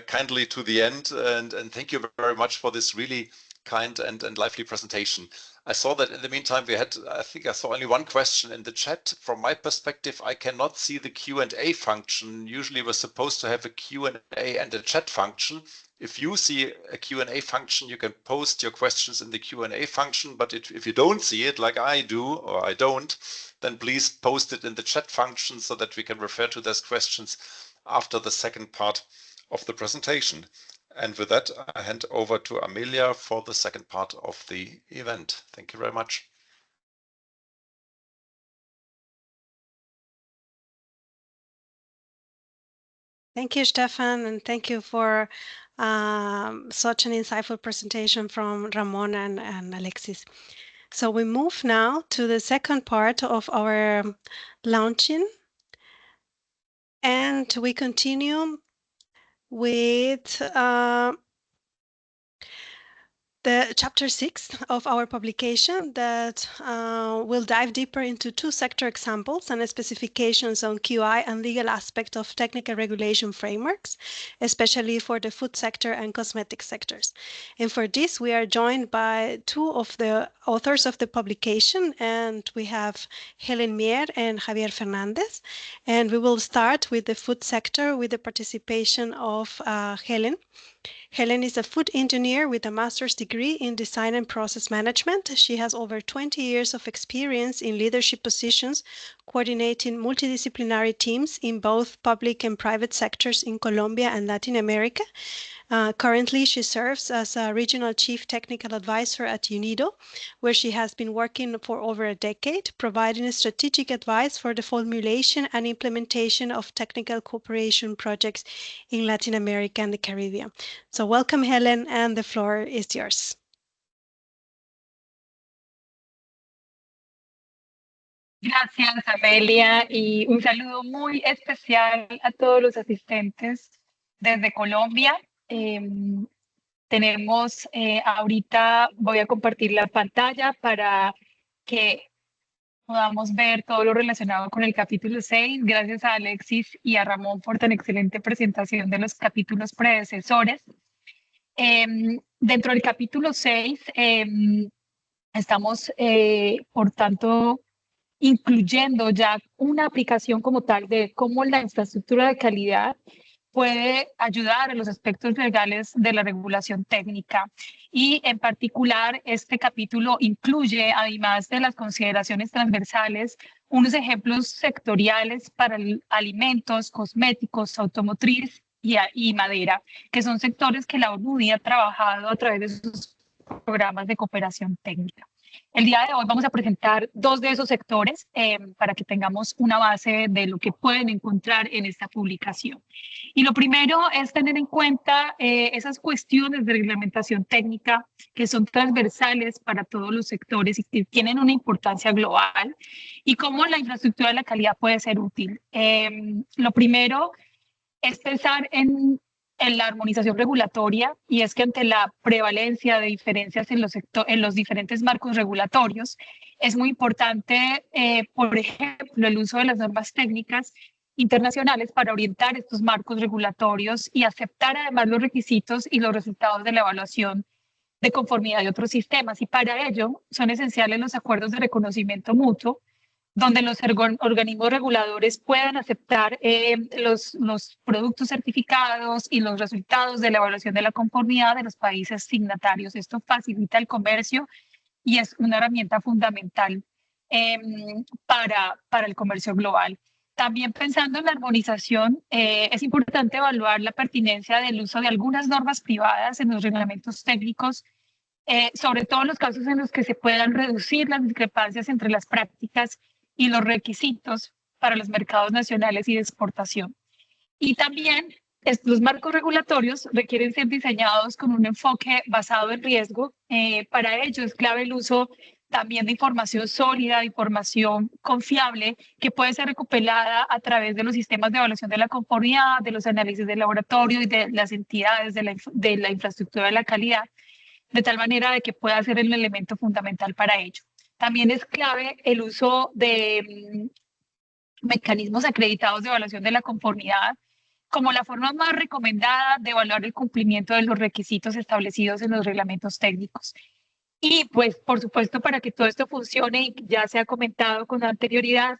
kindly to the end. And thank you very much for this really kind and lively presentation. I saw that in the meantime I think I saw only one question in the chat. From my perspective, I cannot see the Q&A function. Usually we're supposed to have a Q&A and a chat function. If you see a Q&A function, you can post your questions in the Q&A function, but if you don't see it like I do, or I don't, then please post it in the chat function so that we can refer to those questions after the second part of the presentation. And with that, I hand over to Amelia for the second part of the event. Thank you very much. Thank you, Stefan, and thank you for such an insightful presentation from Ramon and Alexis. So we move now to the second part of our launching, and we continue with the chapter 6 of our publication that will dive deeper into 2 sector examples and specifications on QI and legal aspect of technical regulation frameworks, especially for the food sector and cosmetic sectors. And for this, we are joined by 2 of the authors of the publication, and we have Helen Mier and Javier Fernandez. And we will start with the food sector with the participation of Helen. Helen is a food engineer with a master's degree in design and process management. She has over 20 years of experience in leadership positions, coordinating multidisciplinary teams in both public and private sectors in Colombia and Latin America. Currently, she serves as a regional chief technical advisor at UNIDO, where she has been working for over a decade, providing strategic advice for the formulation and implementation of technical cooperation projects in Latin America and the Caribbean. So welcome, Helen, and the floor is yours. Gracias, Amelia, y un saludo muy especial a todos los asistentes desde Colombia. Tenemos ahorita, voy a compartir la pantalla para que podamos ver todo lo relacionado con el capítulo 6. Gracias a Alexis y a Ramón por tan excelente presentación de los capítulos predecesores. Dentro del capítulo 6 estamos, por tanto, incluyendo ya una aplicación como tal de cómo la infraestructura de calidad puede ayudar en los aspectos legales de la regulación técnica. Y en particular, este capítulo incluye, además de las consideraciones transversales, unos ejemplos sectoriales para alimentos, cosméticos, automotriz y madera, que son sectores que la UNIDO ha trabajado a través de sus programas de cooperación técnica. El día de hoy vamos a presentar 2 de esos sectores para que tengamos una base de lo que pueden encontrar en esta publicación. Y lo primero es tener en cuenta esas cuestiones de reglamentación técnica que son transversales para todos los sectores y que tienen una importancia global y cómo la infraestructura de la calidad puede ser útil. Lo primero es pensar en la armonización regulatoria, y es que ante la prevalencia de diferencias en los diferentes marcos regulatorios, es muy importante, por ejemplo, el uso de las normas técnicas internacionales para orientar estos marcos regulatorios y aceptar además los requisitos y los resultados de la evaluación de conformidad de otros sistemas. Y para ello son esenciales los acuerdos de reconocimiento mutuo, donde los organismos reguladores puedan aceptar los productos certificados y los resultados de la evaluación de la conformidad de los países signatarios. Esto facilita el comercio y es una herramienta fundamental para el comercio global. También pensando en la armonización, es importante evaluar la pertinencia del uso de algunas normas privadas en los reglamentos técnicos, sobre todo en los casos en los que se puedan reducir las discrepancias entre las prácticas y los requisitos para los mercados nacionales y de exportación. Y también los marcos regulatorios requieren ser diseñados con un enfoque basado en riesgo. Para ello es clave el uso también de información sólida, de información confiable, que puede ser recopilada a través de los sistemas de evaluación de la conformidad, de los análisis de laboratorio y de las entidades de la infraestructura de la calidad, de tal manera de que pueda ser el elemento fundamental para ello. También es clave el uso de mecanismos acreditados de evaluación de la conformidad como la forma más recomendada de evaluar el cumplimiento de los requisitos establecidos en los reglamentos técnicos. Y pues, por supuesto, para que todo esto funcione, y ya se ha comentado con anterioridad,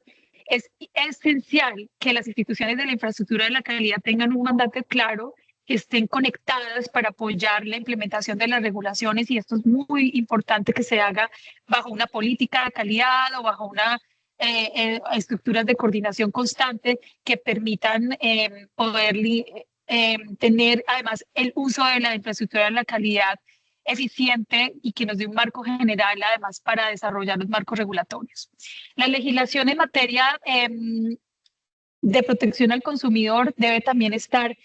es esencial que las instituciones de la infraestructura de la calidad tengan un mandato claro, que estén conectadas para apoyar la implementación de las regulaciones, y esto es muy importante que se haga bajo una política de calidad o bajo una estructuras de coordinación constante que permitan poder tener además el uso de la infraestructura de la calidad eficiente y que nos dé un marco general además para desarrollar los marcos regulatorios. La legislación en materia de protección al consumidor debe también estar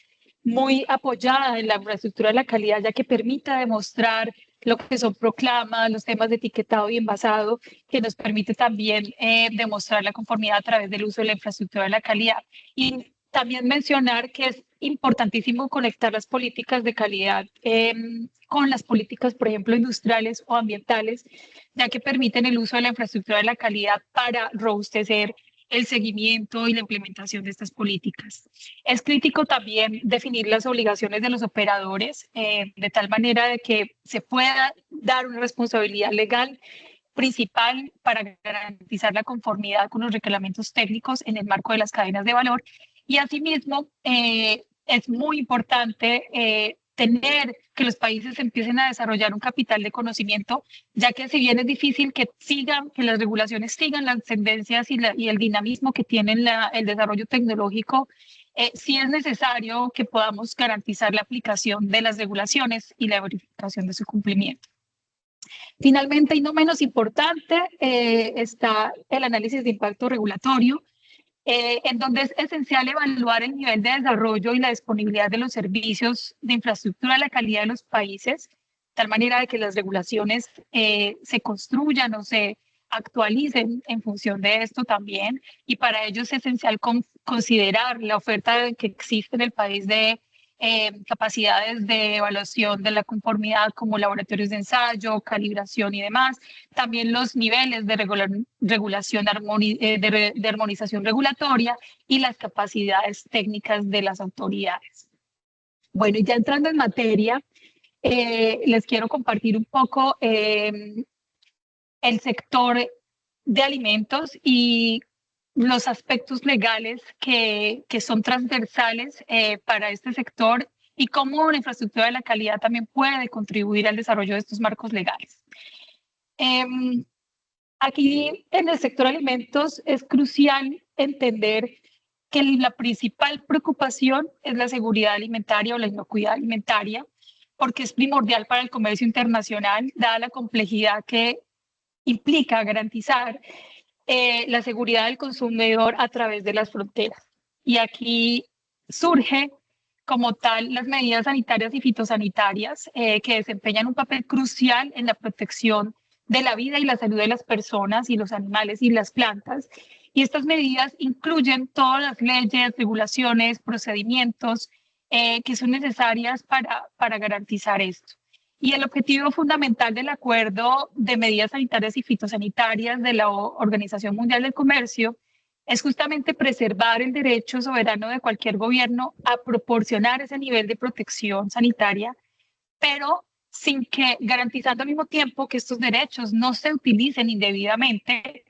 muy apoyada en la infraestructura de la calidad, ya que permita demostrar lo que son proclamas, los temas de etiquetado y envasado, que nos permite también demostrar la conformidad a través del uso de la infraestructura de la calidad. Y también mencionar que es importantísimo conectar las políticas de calidad con las políticas, por ejemplo, industriales o ambientales, ya que permiten el uso de la infraestructura de la calidad para robustecer el seguimiento y la implementación de estas políticas. Es crítico también definir las obligaciones de los operadores de tal manera de que se pueda dar una responsabilidad legal principal para garantizar la conformidad con los reglamentos técnicos en el marco de las cadenas de valor. Y asimismo, es muy importante tener que los países empiecen a desarrollar un capital de conocimiento, ya que si bien es difícil que las regulaciones sigan las tendencias y el dinamismo que tienen el desarrollo tecnológico, sí es necesario que podamos garantizar la aplicación de las regulaciones y la verificación de su cumplimiento. Finalmente, y no menos importante, está el análisis de impacto regulatorio, en donde es esencial evaluar el nivel de desarrollo y la disponibilidad de los servicios de infraestructura de la calidad de los países, de tal manera de que las regulaciones se construyan o se actualicen en función de esto también. Y para ello es esencial considerar la oferta que existe en el país de capacidades de evaluación de la conformidad como laboratorios de ensayo, calibración y demás. También los niveles de regulación, de armonización regulatoria y las capacidades técnicas de las autoridades. Bueno, y ya entrando en materia, les quiero compartir un poco el sector de alimentos y los aspectos legales que son transversales para este sector y cómo la infraestructura de la calidad también puede contribuir al desarrollo de estos marcos legales. Aquí en el sector alimentos es crucial entender que la principal preocupación es la seguridad alimentaria o la inocuidad alimentaria, porque es primordial para el comercio internacional, dada la complejidad que implica garantizar la seguridad del consumidor a través de las fronteras. Y aquí surge como tal las medidas sanitarias y fitosanitarias que desempeñan un papel crucial en la protección de la vida y la salud de las personas y los animales y las plantas. Y estas medidas incluyen todas las leyes, regulaciones, procedimientos que son necesarias para garantizar esto. Y el objetivo fundamental del Acuerdo de Medidas Sanitarias y Fitosanitarias de la Organización Mundial del Comercio es justamente preservar el derecho soberano de cualquier gobierno a proporcionar ese nivel de protección sanitaria, pero sin que garantizando al mismo tiempo que estos derechos no se utilicen indebidamente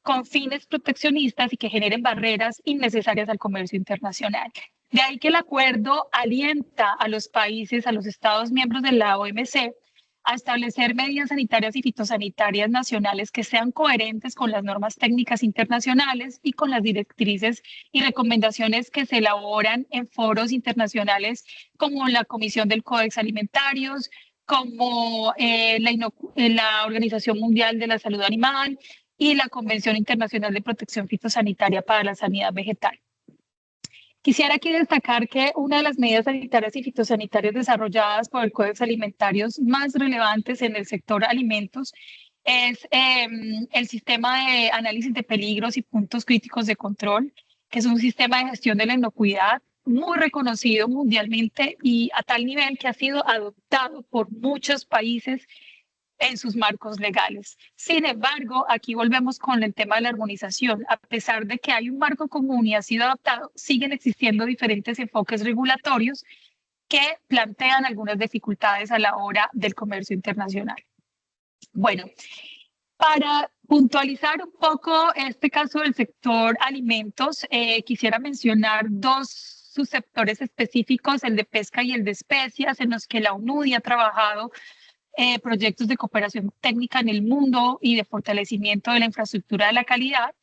con fines proteccionistas y que generen barreras innecesarias al comercio internacional. De ahí que el acuerdo alienta a los países, a los Estados miembros de la OMC, a establecer medidas sanitarias y fitosanitarias nacionales que sean coherentes con las normas técnicas internacionales y con las directrices y recomendaciones que se elaboran en foros internacionales como la Comisión del Códex Alimentarios, como la Organización Mundial de la Salud Animal y la Convención Internacional de Protección Fitosanitaria para la Sanidad Vegetal. Quisiera aquí destacar que una de las medidas sanitarias y fitosanitarias desarrolladas por el Códex Alimentarios más relevantes en el sector alimentos es el sistema de análisis de peligros y puntos críticos de control, que es un sistema de gestión de la inocuidad muy reconocido mundialmente y a tal nivel que ha sido adoptado por muchos países en sus marcos legales. Sin embargo, aquí volvemos con el tema de la armonización. A pesar de que hay un marco común y ha sido adaptado, siguen existiendo diferentes enfoques regulatorios que plantean algunas dificultades a la hora del comercio internacional. Bueno, para puntualizar un poco este caso del sector alimentos, quisiera mencionar dos subsectores específicos, el de pesca y el de especias, en los que la UNIDO ha trabajado proyectos de cooperación técnica en el mundo y de fortalecimiento de la infraestructura de la calidad.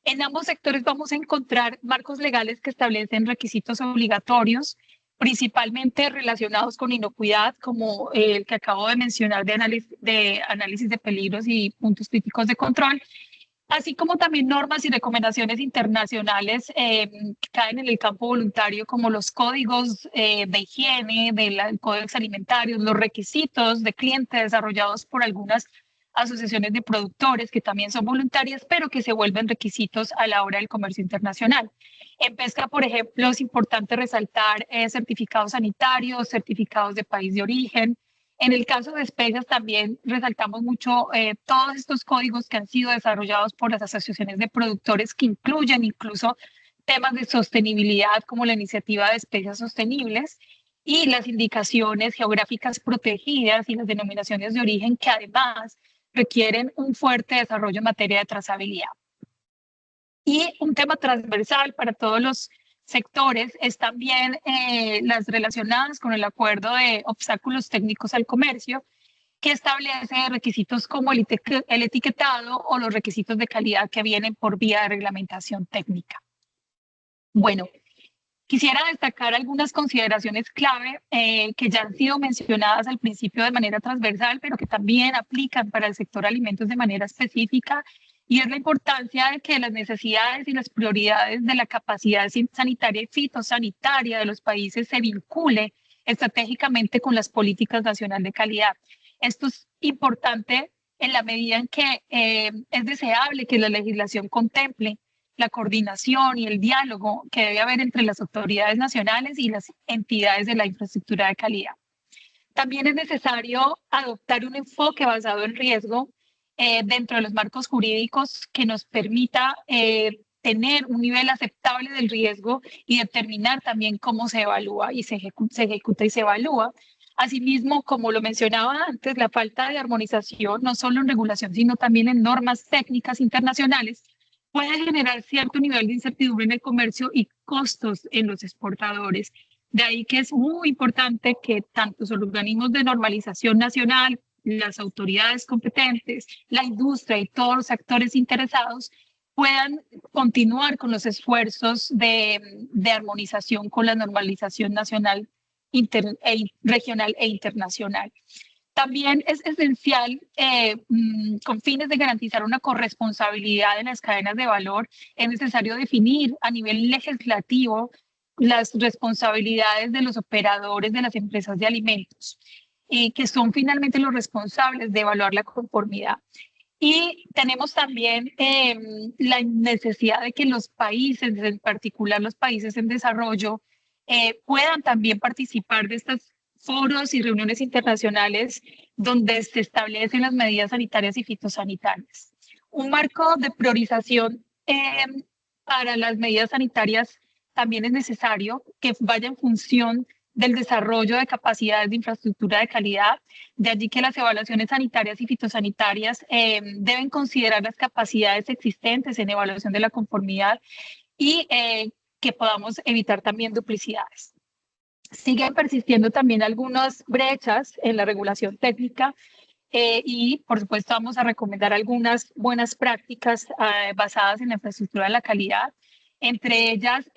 En ambos sectores vamos a encontrar marcos legales que establecen requisitos obligatorios, principalmente relacionados con inocuidad, como el que acabo de mencionar de análisis de peligros y puntos críticos de control, así como también normas y recomendaciones internacionales que caen en el campo voluntario, como los códigos de higiene, de códigos alimentarios, los requisitos de cliente desarrollados por algunas asociaciones de productores que también son voluntarias, pero que se vuelven requisitos a la hora del comercio internacional. En pesca, por ejemplo, es importante resaltar certificados sanitarios, certificados de país de origen. En el caso de especies también resaltamos mucho todos estos códigos que han sido desarrollados por las asociaciones de productores que incluyen incluso temas de sostenibilidad como la iniciativa de especies sostenibles y las indicaciones geográficas protegidas y las denominaciones de origen que además requieren un fuerte desarrollo en materia de trazabilidad. Y un tema transversal para todos los sectores es también las relacionadas con el acuerdo de obstáculos técnicos al comercio, que establece requisitos como el etiquetado o los requisitos de calidad que vienen por vía de reglamentación técnica. Bueno, quisiera destacar algunas consideraciones clave que ya han sido mencionadas al principio de manera transversal, pero que también aplican para el sector alimentos de manera específica, y es la importancia de que las necesidades y las prioridades de la capacidad sanitaria y fitosanitaria de los países se vincule estratégicamente con las políticas nacionales de calidad. Esto es importante en la medida en que es deseable que la legislación contemple la coordinación y el diálogo que debe haber entre las autoridades nacionales y las entidades de la infraestructura de calidad. También es necesario adoptar un enfoque basado en riesgo dentro de los marcos jurídicos que nos permita tener un nivel aceptable del riesgo y determinar también cómo se evalúa y se ejecuta y se evalúa. Asimismo, como lo mencionaba antes, la falta de armonización, no solo en regulación, sino también en normas técnicas internacionales, puede generar cierto nivel de incertidumbre en el comercio y costos en los exportadores. De ahí que es muy importante que tanto los organismos de normalización nacional, las autoridades competentes, la industria y todos los actores interesados puedan continuar con los esfuerzos de armonización con la normalización nacional, regional e internacional. También es esencial, con fines de garantizar una corresponsabilidad en las cadenas de valor, es necesario definir a nivel legislativo las responsabilidades de los operadores de las empresas de alimentos, que son finalmente los responsables de evaluar la conformidad. Y tenemos también la necesidad de que los países, en particular los países en desarrollo, puedan también participar de estas foros y reuniones internacionales donde se establecen las medidas sanitarias y fitosanitarias. Un marco de priorización para las medidas sanitarias también es necesario que vaya en función del desarrollo de capacidades de infraestructura de calidad. De allí que las evaluaciones sanitarias y fitosanitarias deben considerar las capacidades existentes en evaluación de la conformidad y que podamos evitar también duplicidades. Siguen persistiendo también algunas brechas en la regulación técnica y, por supuesto, vamos a recomendar algunas buenas prácticas basadas en la infraestructura de la calidad. Entre ellas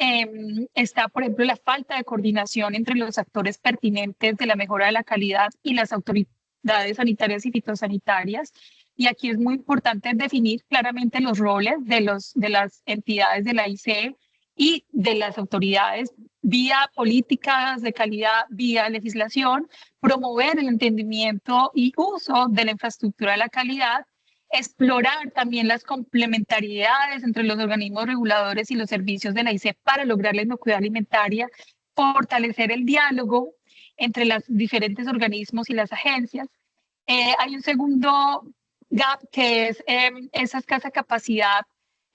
está, por ejemplo, la falta de coordinación entre los actores pertinentes de la mejora de la calidad y las autoridades sanitarias y fitosanitarias. Y aquí es muy importante definir claramente los roles de las entidades de la IC y de las autoridades vía políticas de calidad, vía legislación, promover el entendimiento y uso de la infraestructura de la calidad, explorar también las complementariedades entre los organismos reguladores y los servicios de la IC para lograr la inocuidad alimentaria, fortalecer el diálogo entre los diferentes organismos y las agencias. Hay un segundo gap que es esa escasa capacidad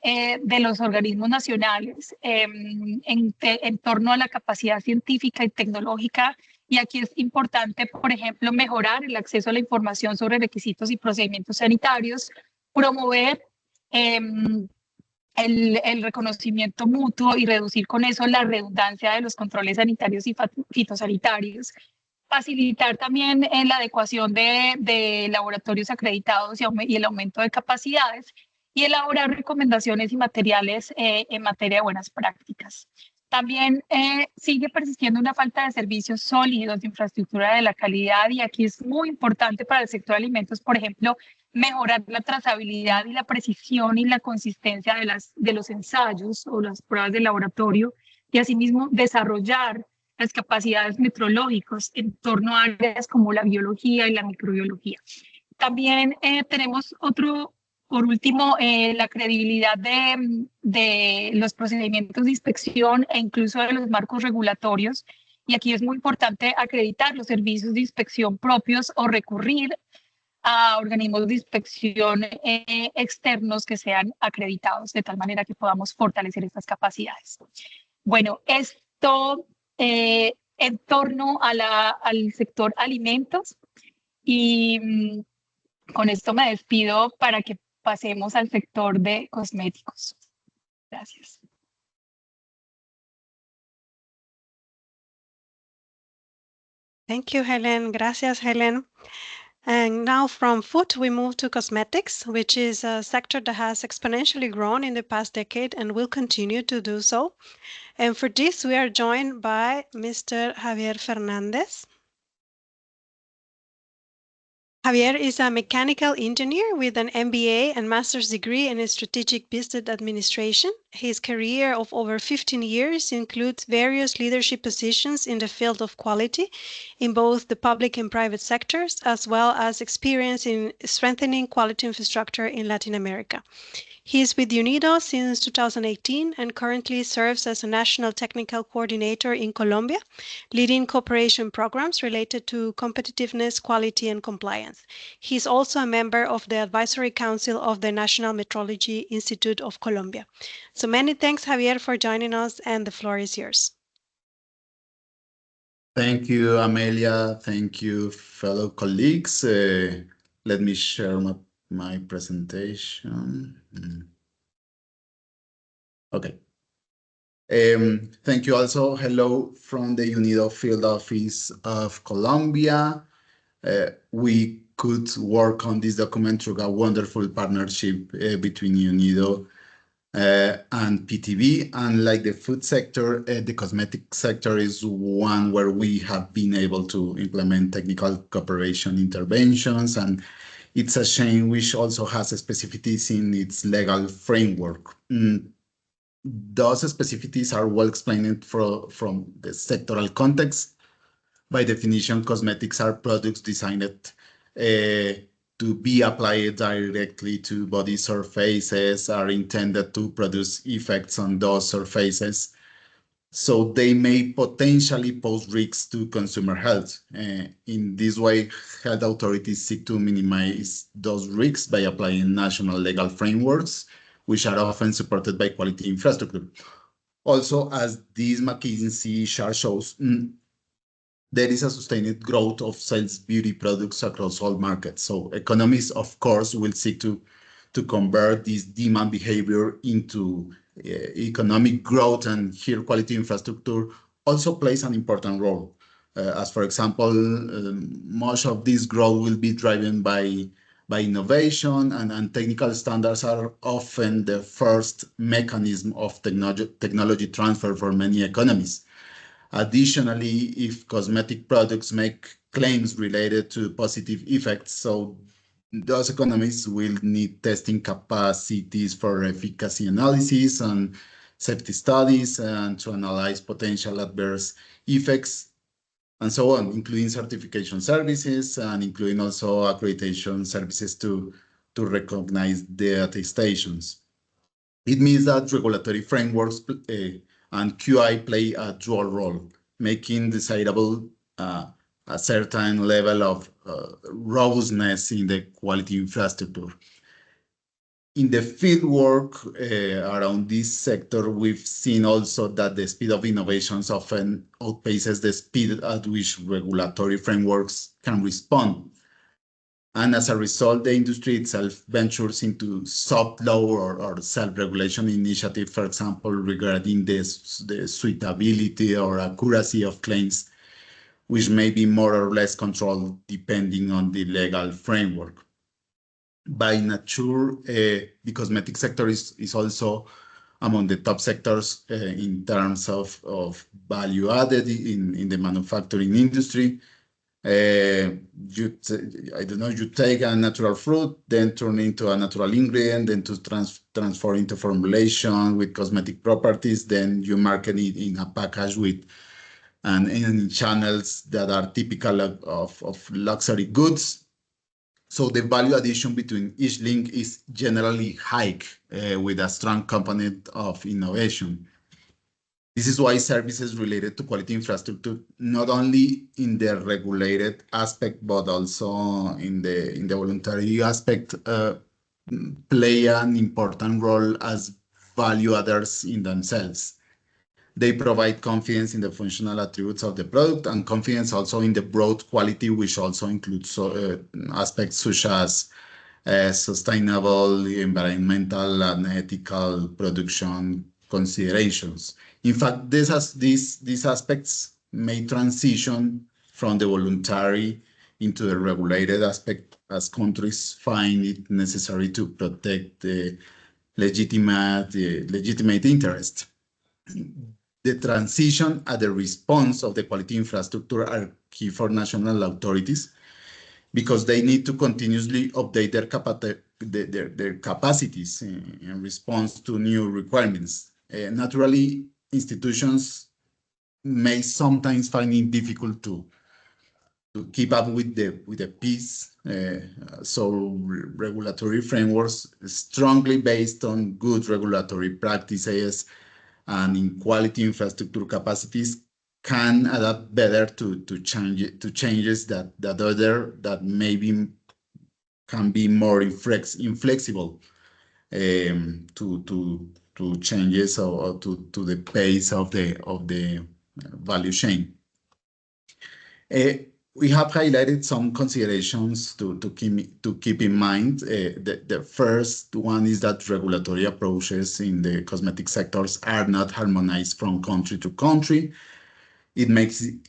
de los organismos nacionales en torno a la capacidad científica y tecnológica. Y aquí es importante, por ejemplo, mejorar el acceso a la información sobre requisitos y procedimientos sanitarios, promover el reconocimiento mutuo y reducir con eso la redundancia de los controles sanitarios y fitosanitarios, facilitar también la adecuación de laboratorios acreditados y el aumento de capacidades, y elaborar recomendaciones y materiales en materia de buenas prácticas. También sigue persistiendo una falta de servicios sólidos de infraestructura de la calidad y aquí es muy importante para el sector de alimentos, por ejemplo, mejorar la trazabilidad y la precisión y la consistencia de los ensayos o las pruebas de laboratorio y asimismo desarrollar las capacidades metrológicas en torno a áreas como la biología y la microbiología. También tenemos por último, la credibilidad de los procedimientos de inspección e incluso de los marcos regulatorios. Y aquí es muy importante acreditar los servicios de inspección propios o recurrir a organismos de inspección externos que sean acreditados, de tal manera que podamos fortalecer estas capacidades. Bueno, esto en torno al sector alimentos y con esto me despido para que pasemos al sector de cosméticos. Gracias. Thank you, Helen. Gracias, Helen. And now from food, we move to cosmetics, which is a sector that has exponentially grown in the past decade and will continue to do so. And for this, we are joined by Mr. Javier Fernandez. Javier is a mechanical engineer with an MBA and master's degree in strategic business administration. His career of over 15 years includes various leadership positions in the field of quality in both the public and private sectors, as well as experience in strengthening quality infrastructure in Latin America. He is with UNIDO since 2018 and currently serves as a national technical coordinator in Colombia, leading cooperation programs related to competitiveness, quality, and compliance. He is also a member of the Advisory Council of the National Metrology Institute of Colombia. So many thanks, Javier, for joining us, and the floor is yours. Thank you, Amelia. Thank you, fellow colleagues. Let me share my presentation. Okay. Thank you also. Hello from the UNIDO Field Office of Colombia. We could work on this document through a wonderful partnership between UNIDO and PTV. And like the food sector, the cosmetic sector is one where we have been able to implement technical cooperation interventions, and it's a chain which also has specificities in its legal framework. Those specificities are well explained from the sectoral context. By definition, cosmetics are products designed to be applied directly to body surfaces, are intended to produce effects on those surfaces. So they may potentially pose risks to consumer health. In this way, health authorities seek to minimize those risks by applying national legal frameworks, which are often supported by quality infrastructure. Also, as this McKinsey chart shows, there is a sustained growth of sales beauty products across all markets. So economies, of course, will seek to convert this demand behavior into economic growth, and here quality infrastructure also plays an important role. As for example, much of this growth will be driven by innovation, and technical standards are often the first mechanism of technology transfer for many economies. Additionally, if cosmetic products make claims related to positive effects, so those economies will need testing capacities for efficacy analysis and safety studies, and to analyze potential adverse effects, and so on, including certification services and including also accreditation services to recognize the attestations. It means that regulatory frameworks and QI play a dual role, making desirable a certain level of robustness in the quality infrastructure. In the field work around this sector, we've seen also that the speed of innovations often outpaces the speed at which regulatory frameworks can respond. And as a result, the industry itself ventures into soft law or self-regulation initiatives, for example, regarding the suitability or accuracy of claims, which may be more or less controlled depending on the legal framework. By nature, the cosmetic sector is also among the top sectors in terms of value added in the manufacturing industry. I don't know, you take a natural fruit, then turn into a natural ingredient, then to transform into formulation with cosmetic properties, then you market it in a package with and in channels that are typical of luxury goods. So the value addition between each link is generally high with a strong component of innovation. This is why services related to quality infrastructure, not only in the regulated aspect, but also in the voluntary aspect, play an important role as value adders in themselves. They provide confidence in the functional attributes of the product and confidence also in the broad quality, which also includes aspects such as sustainable, environmental, and ethical production considerations. In fact, these aspects may transition from the voluntary into the regulated aspect as countries find it necessary to protect the legitimate interest. The transition and the response of the quality infrastructure are key for national authorities because they need to continuously update their capacities in response to new requirements. Naturally, institutions may sometimes find it difficult to keep up with the pace. So regulatory frameworks strongly based on good regulatory practices and in quality infrastructure capacities can adapt better to changes that maybe can be more inflexible to changes or to the pace of the value chain. We have highlighted some considerations to keep in mind. The first one is that regulatory approaches in the cosmetic sectors are not harmonized from country to country. It makes it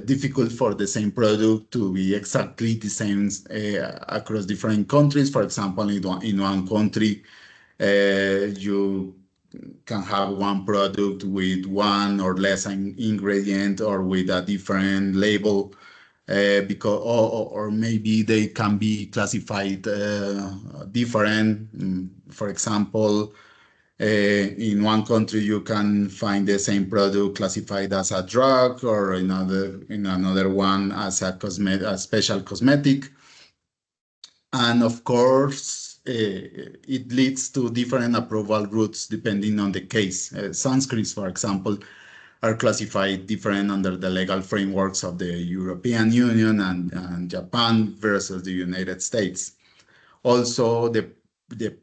difficult for the same product to be exactly the same across different countries. For example, in one country, you can have one product with one or less ingredient or with a different label because or maybe they can be classified different. For example, in one country you can find the same product classified as a drug, or in another one as a special cosmetic. And of course, it leads to different approval routes depending on the case. Sunscreens, for example, are classified different under the legal frameworks of the European Union and Japan versus the United States. Also, the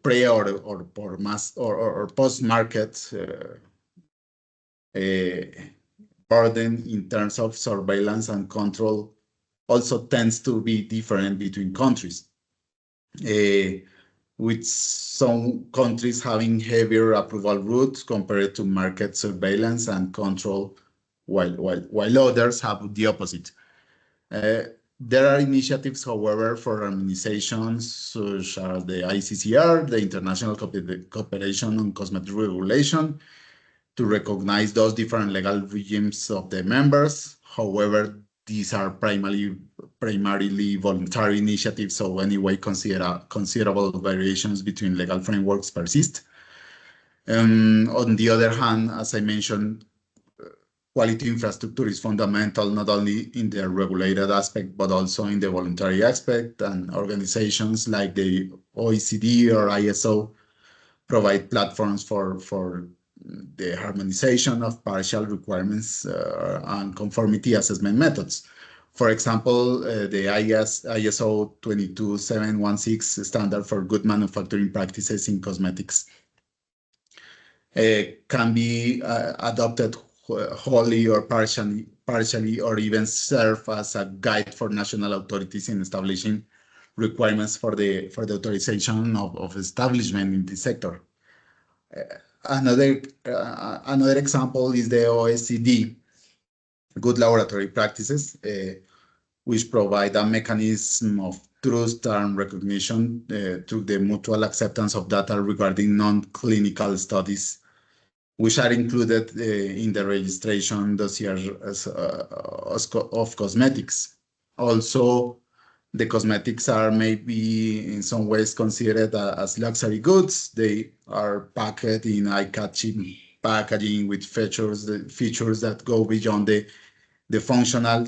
pre or post-market burden in terms of surveillance and control also tends to be different between countries. With some countries having heavier approval routes compared to market surveillance and control, while others have the opposite. There are initiatives, however, for harmonizations such as the ICCR, the International Cooperation on Cosmetic Regulation, to recognize those different legal regimes of the members. However, these are primarily voluntary initiatives, so anyway, considerable variations between legal frameworks persist. On the other hand, as I mentioned, quality infrastructure is fundamental not only in the regulated aspect, but also in the voluntary aspect, and organizations like the OECD or ISO provide platforms for the harmonization of partial requirements and conformity assessment methods. For example, the ISO 22716 standard for good manufacturing practices in cosmetics can be adopted wholly or partially, or even serve as a guide for national authorities in establishing requirements for the authorization of establishment in this sector. Another example is the OECD, Good Laboratory Practices, which provide a mechanism of trust and recognition through the mutual acceptance of data regarding non-clinical studies, which are included in the registration dossier of cosmetics. Also, the cosmetics are maybe in some ways considered as luxury goods. They are packaged in eye-catching packaging with features that go beyond the functional.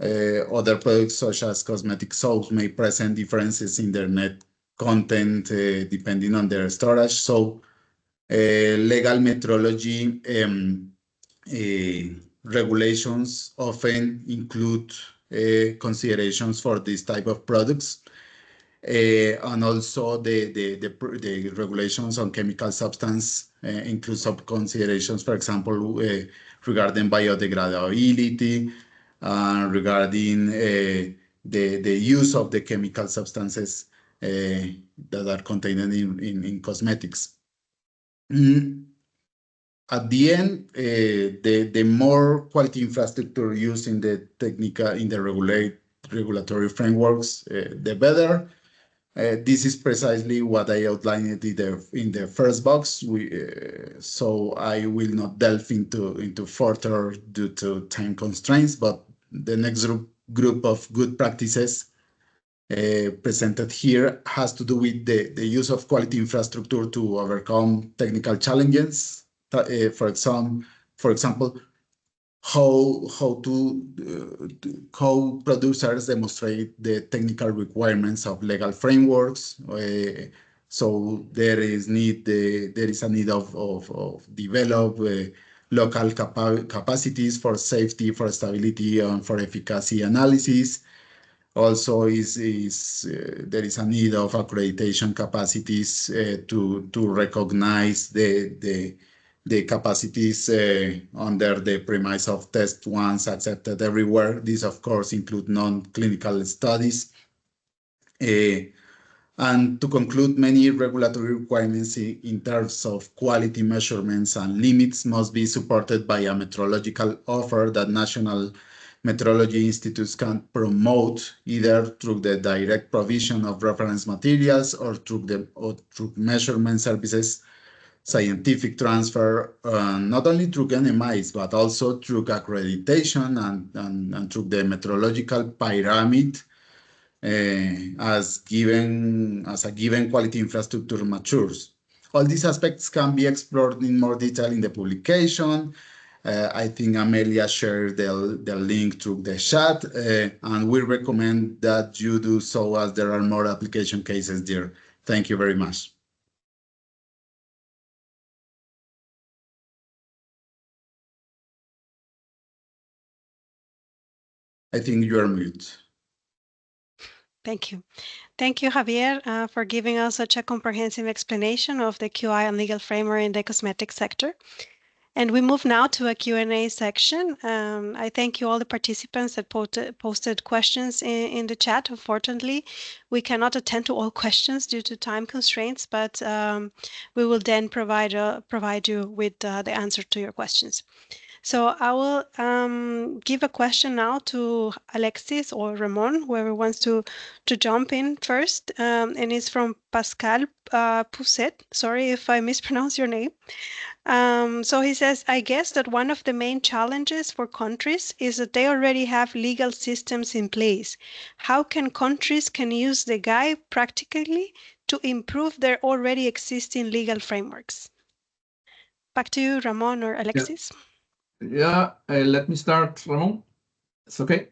Other products such as cosmetic soaps may present differences in their net content depending on their storage. So legal metrology regulations often include considerations for this type of products. And also the regulations on chemical substance include some considerations, for example, regarding biodegradability, regarding the use of the chemical substances that are contained in cosmetics. At the end, the more quality infrastructure used in the regulatory frameworks, the better. This is precisely what I outlined in the first box. So I will not delve into further due to time constraints, but the next group of good practices presented here has to do with the use of quality infrastructure to overcome technical challenges. For example, how producers demonstrate the technical requirements of legal frameworks. So there is a need of develop local capacities for safety, for stability, and for efficacy analysis. Also, there is a need of accreditation capacities to recognize the capacities under the premise of test once accepted everywhere. These, of course, include non-clinical studies. And to conclude, many regulatory requirements in terms of quality measurements and limits must be supported by a metrological offer that national metrology institutes can promote either through the direct provision of reference materials or through measurement services, scientific transfer, not only through NMIs, but also through accreditation and through the metrological pyramid as a given quality infrastructure matures. All these aspects can be explored in more detail in the publication. I think Amelia shared the link through the chat, and we recommend that you do so as there are more application cases there. Thank you very much. I think you are mute. Thank you. Thank you, Javier, for giving us such a comprehensive explanation of the QI and legal framework in the cosmetic sector. And we move now to a Q&A section. I thank you all the participants that posted questions in the chat. Unfortunately, we cannot attend to all questions due to time constraints, but we will then provide you with the answer to your questions. So I will give a question now to Alexis or Ramon, whoever wants to jump in first, and it's from Pascal Pousset. Sorry if I mispronounce your name. So he says, I guess that one of the main challenges for countries is that they already have legal systems in place. How can countries use the guide practically to improve their already existing legal frameworks? Back to you, Ramon or Alexis. Yeah, let me start, Ramon. It's okay.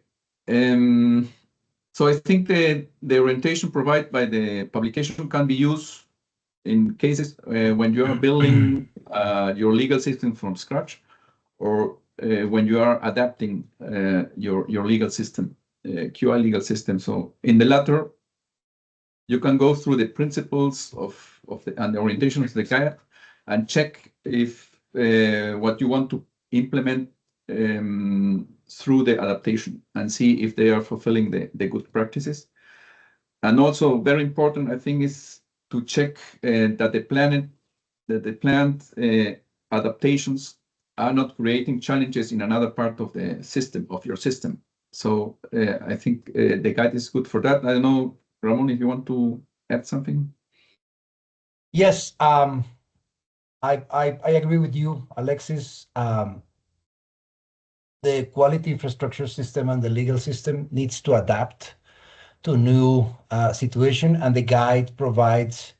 So I think the orientation provided by the publication can be used in cases when you are building your legal system from scratch, or when you are adapting your legal system, QI legal system. So in the latter, you can go through the principles and the orientation of the guide and check if what you want to implement through the adaptation and see if they are fulfilling the good practices. And also very important, I think, is to check that the planned adaptations are not creating challenges in another part of the system, of your system. So I think the guide is good for that. I don't know, Ramon, if you want to add something. Yes, I agree with you, Alexis. The quality infrastructure system and the legal system needs to adapt to new situation, and the guide provides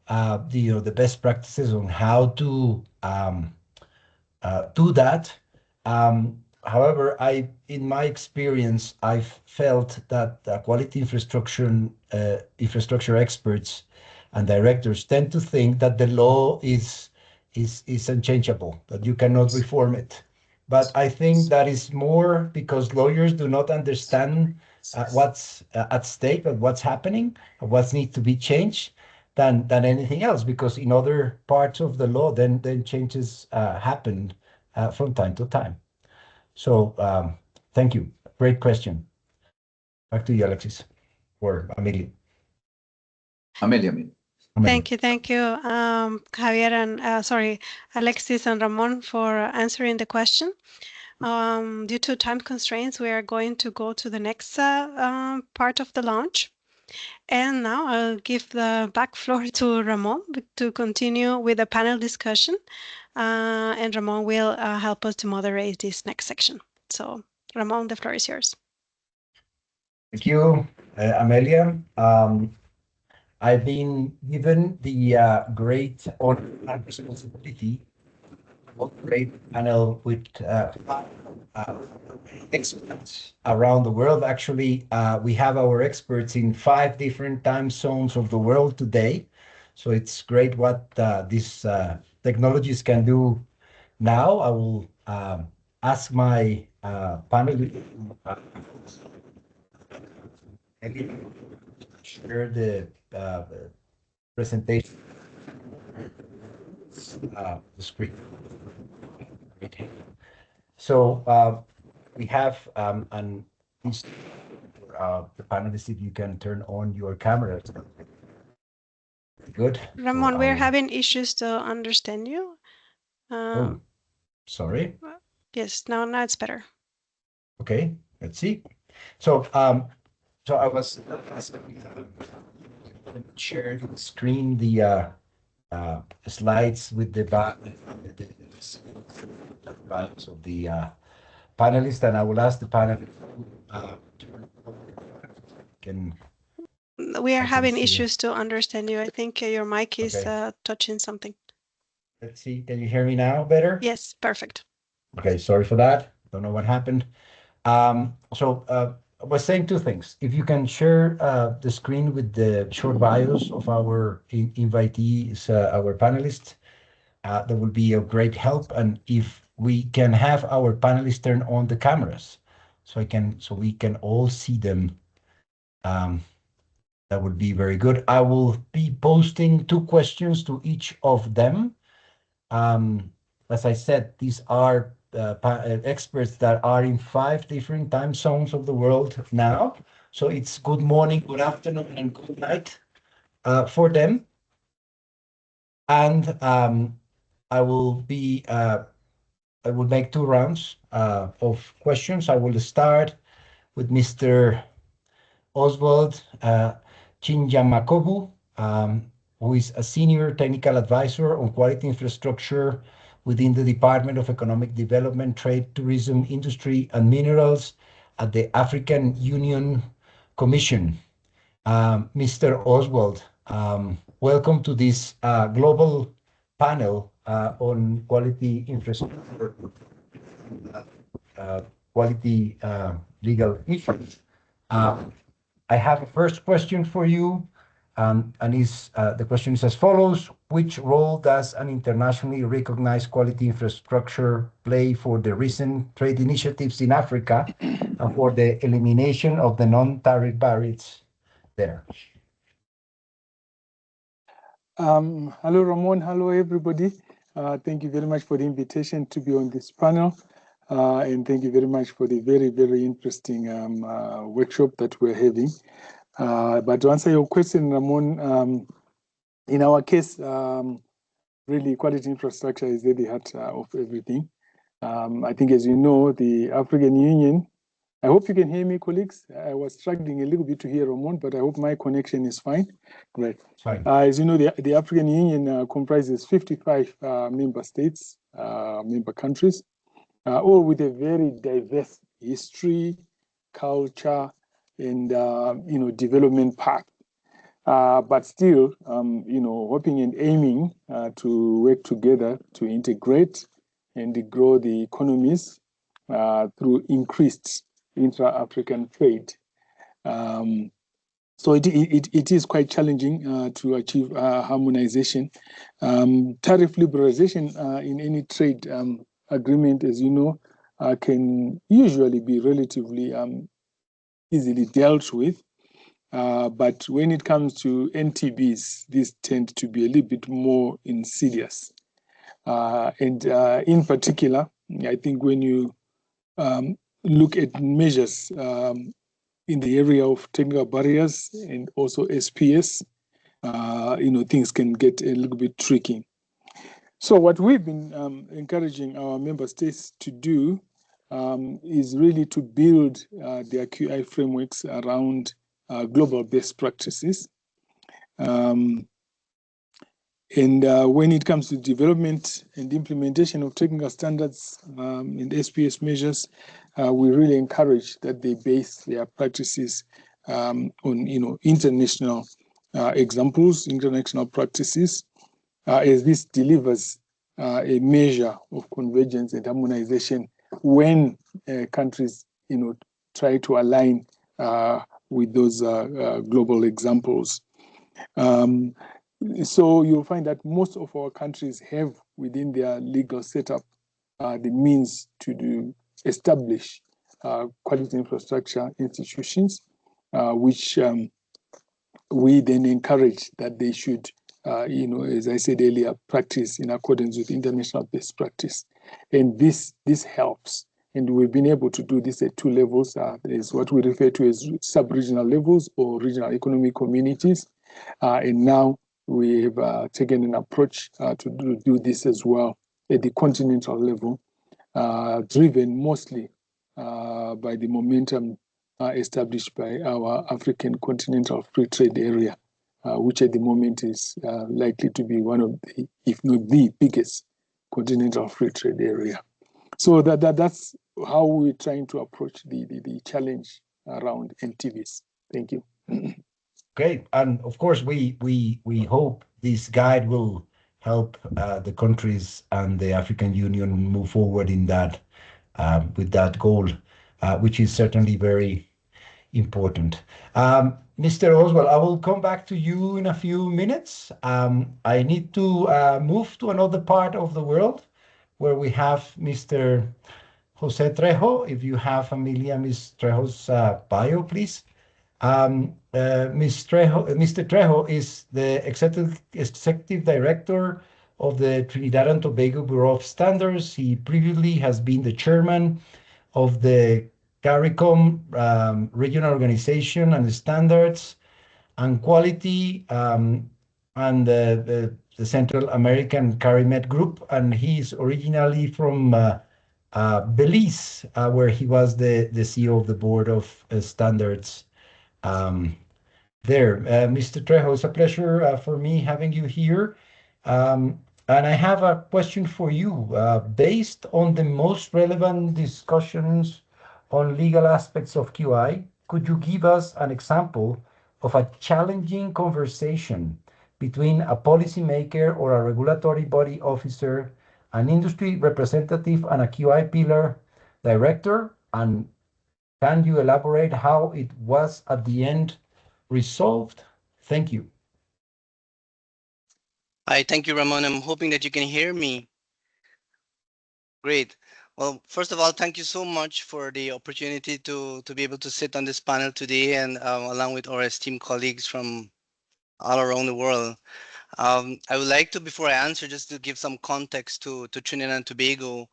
the best practices on how to do that. However, in my experience, I've felt that quality infrastructure experts and directors tend to think that the law is unchangeable, that you cannot reform it. But I think that is more because lawyers do not understand what's at stake and what's happening and what needs to be changed than anything else. Because in other parts of the law, then changes happen from time to time. So thank you. Great question. Back to you, Alexis, or Amelia. Amelia. Thank you, Javier and Alexis and Ramon for answering the question. Due to time constraints, we are going to go to the next part of the launch. And now I'll give the back floor to Ramon to continue with the panel discussion. And Ramon will help us to moderate this next section. So Ramon, the floor is yours. Thank you, Amelia. I've been given the great honor and responsibility of a great panel with experts around the world. Actually, we have our experts in 5 different time zones of the world today. So it's great what these technologies can do now. I will ask my panel share the presentation, the screen. So we have the panelists, if you can turn on your camera. Good. Ramon, we're having issues to understand you. Oh, sorry. Yes, now it's better. Okay, let's see. So so I was sharing the screen, the slides with the bios of the panelists, and I will ask the panel we are having issues to understand you. I think your mic is touching something. Let's see. Can you hear me now better? Yes, perfect. Okay, sorry for that. Don't know what happened. So I was saying 2 things. If you can share the screen with the short bios of our invitees, our panelists, that would be a great help. And if we can have our panelists turn on the cameras, so we can all see them, that would be very good. I will be posting 2 questions to each of them. As I said, these are experts that are in 5 different time zones of the world now. So it's good morning, good afternoon, and good night for them. And I will make 2 rounds of questions. I will start with Mr. Oswald Chinjamakobu, who is a senior technical advisor on quality infrastructure within the Department of Economic Development, Trade, Tourism, Industry, and Minerals at the African Union Commission. Mr. Oswald, welcome to this global panel on quality infrastructure, quality legal issues. I have a first question for you, and the question is as follows: which role does an internationally recognized quality infrastructure play for the recent trade initiatives in Africa and for the elimination of the non-tariff barriers there? Hello, Ramon. Hello, everybody. Thank you very much for the invitation to be on this panel. And thank you very much for the very, very interesting workshop that we're having. But to answer your question, Ramon, in our case, really quality infrastructure is at the heart of everything. I think, as you know, the African Union I hope you can hear me, colleagues. I was struggling a little bit to hear Ramon, but I hope my connection is fine. Right. Fine. As you know, the African Union comprises 55 member states, member countries, all with a very diverse history, culture, and development path. But still, hoping and aiming to work together to integrate and grow the economies through increased intra-African trade. So it is quite challenging to achieve harmonization. Tariff liberalization in any trade agreement, as you know, can usually be relatively easily dealt with. But when it comes to NTBs, these tend to be a little bit more insidious. And in particular, I think when you look at measures in the area of technical barriers and also SPS, things can get a little bit tricky. So what we've been encouraging our member states to do is really to build their QI frameworks around global best practices. And when it comes to development and implementation of technical standards and SPS measures, we really encourage that they base their practices on international examples, international practices, as this delivers a measure of convergence and harmonization when countries try to align with those global examples. So you'll find that most of our countries have within their legal setup the means to establish quality infrastructure institutions, which we then encourage that they should, as I said earlier, practice in accordance with international best practice. And this helps. And we've been able to do this at two levels. There's what we refer to as sub-regional levels or regional economic communities. And now we have taken an approach to do this as well at the continental level, driven mostly by the momentum established by our African Continental Free Trade Area, which at the moment is likely to be one of the, if not the biggest continental free trade area. So that's how we're trying to approach the challenge around NTVs. Thank you. Great, and of course we hope this guide will help the countries and the African Union move forward in that with that goal, which is certainly very important. Mr. Oswald, I will come back to you in a few minutes. I need to move to another part of the world where we have Mr. Jose Trejo. If you have familiar Ms. Trejo's bio, please. Mr. Trejo is the executive director of the Trinidad and Tobago Bureau of Standards. He previously has been the chairman of the CARICOM regional organization and standards and quality and the Central American CARIMET group. And he's originally from Belize, where he was the CEO of the board of standards there. Mr. Trejo, it's a pleasure for me having you here. And I have a question for you. Based on the most relevant discussions on legal aspects of QI, could you give us an example of a challenging conversation between a policymaker or a regulatory body officer, an industry representative, and a QI pillar director? And can you elaborate how it was at the end resolved? Thank you. Hi, thank you, Ramon. I'm hoping that you can hear me. Great. Well, first of all, thank you so much for the opportunity to be able to sit on this panel today and along with our esteemed colleagues from all around the world. I would like to, before I answer, just to give some context to Trinidad and Tobago.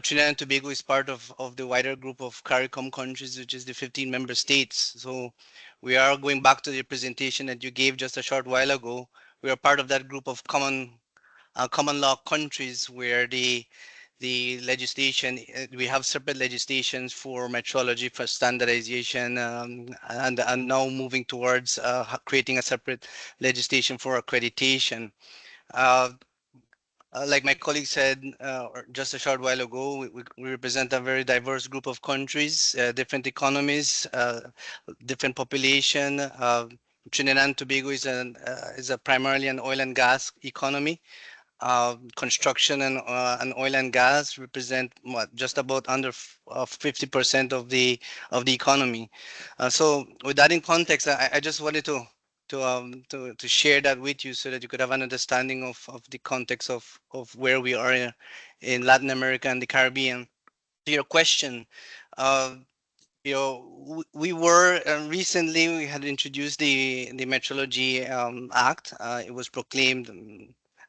Trinidad and Tobago is part of the wider group of CARICOM countries, which is the 15 member states. So we are going back to the presentation that you gave just a short while ago. We are part of that group of common law countries where the the legislation. We have separate legislations for metrology, for standardization, and now moving towards creating a separate legislation for accreditation. Like my colleague said just a short while ago, we represent a very diverse group of countries, different economies, different population. Trinidad and Tobago is a primarily an oil and gas economy. Construction and oil and gas represent just about under 50% of the economy. So with that in context, I just wanted to share that with you so that you could have an understanding of the context of where we are in Latin America and the Caribbean. To your question, we were recently we had introduced the Metrology Act. It was proclaimed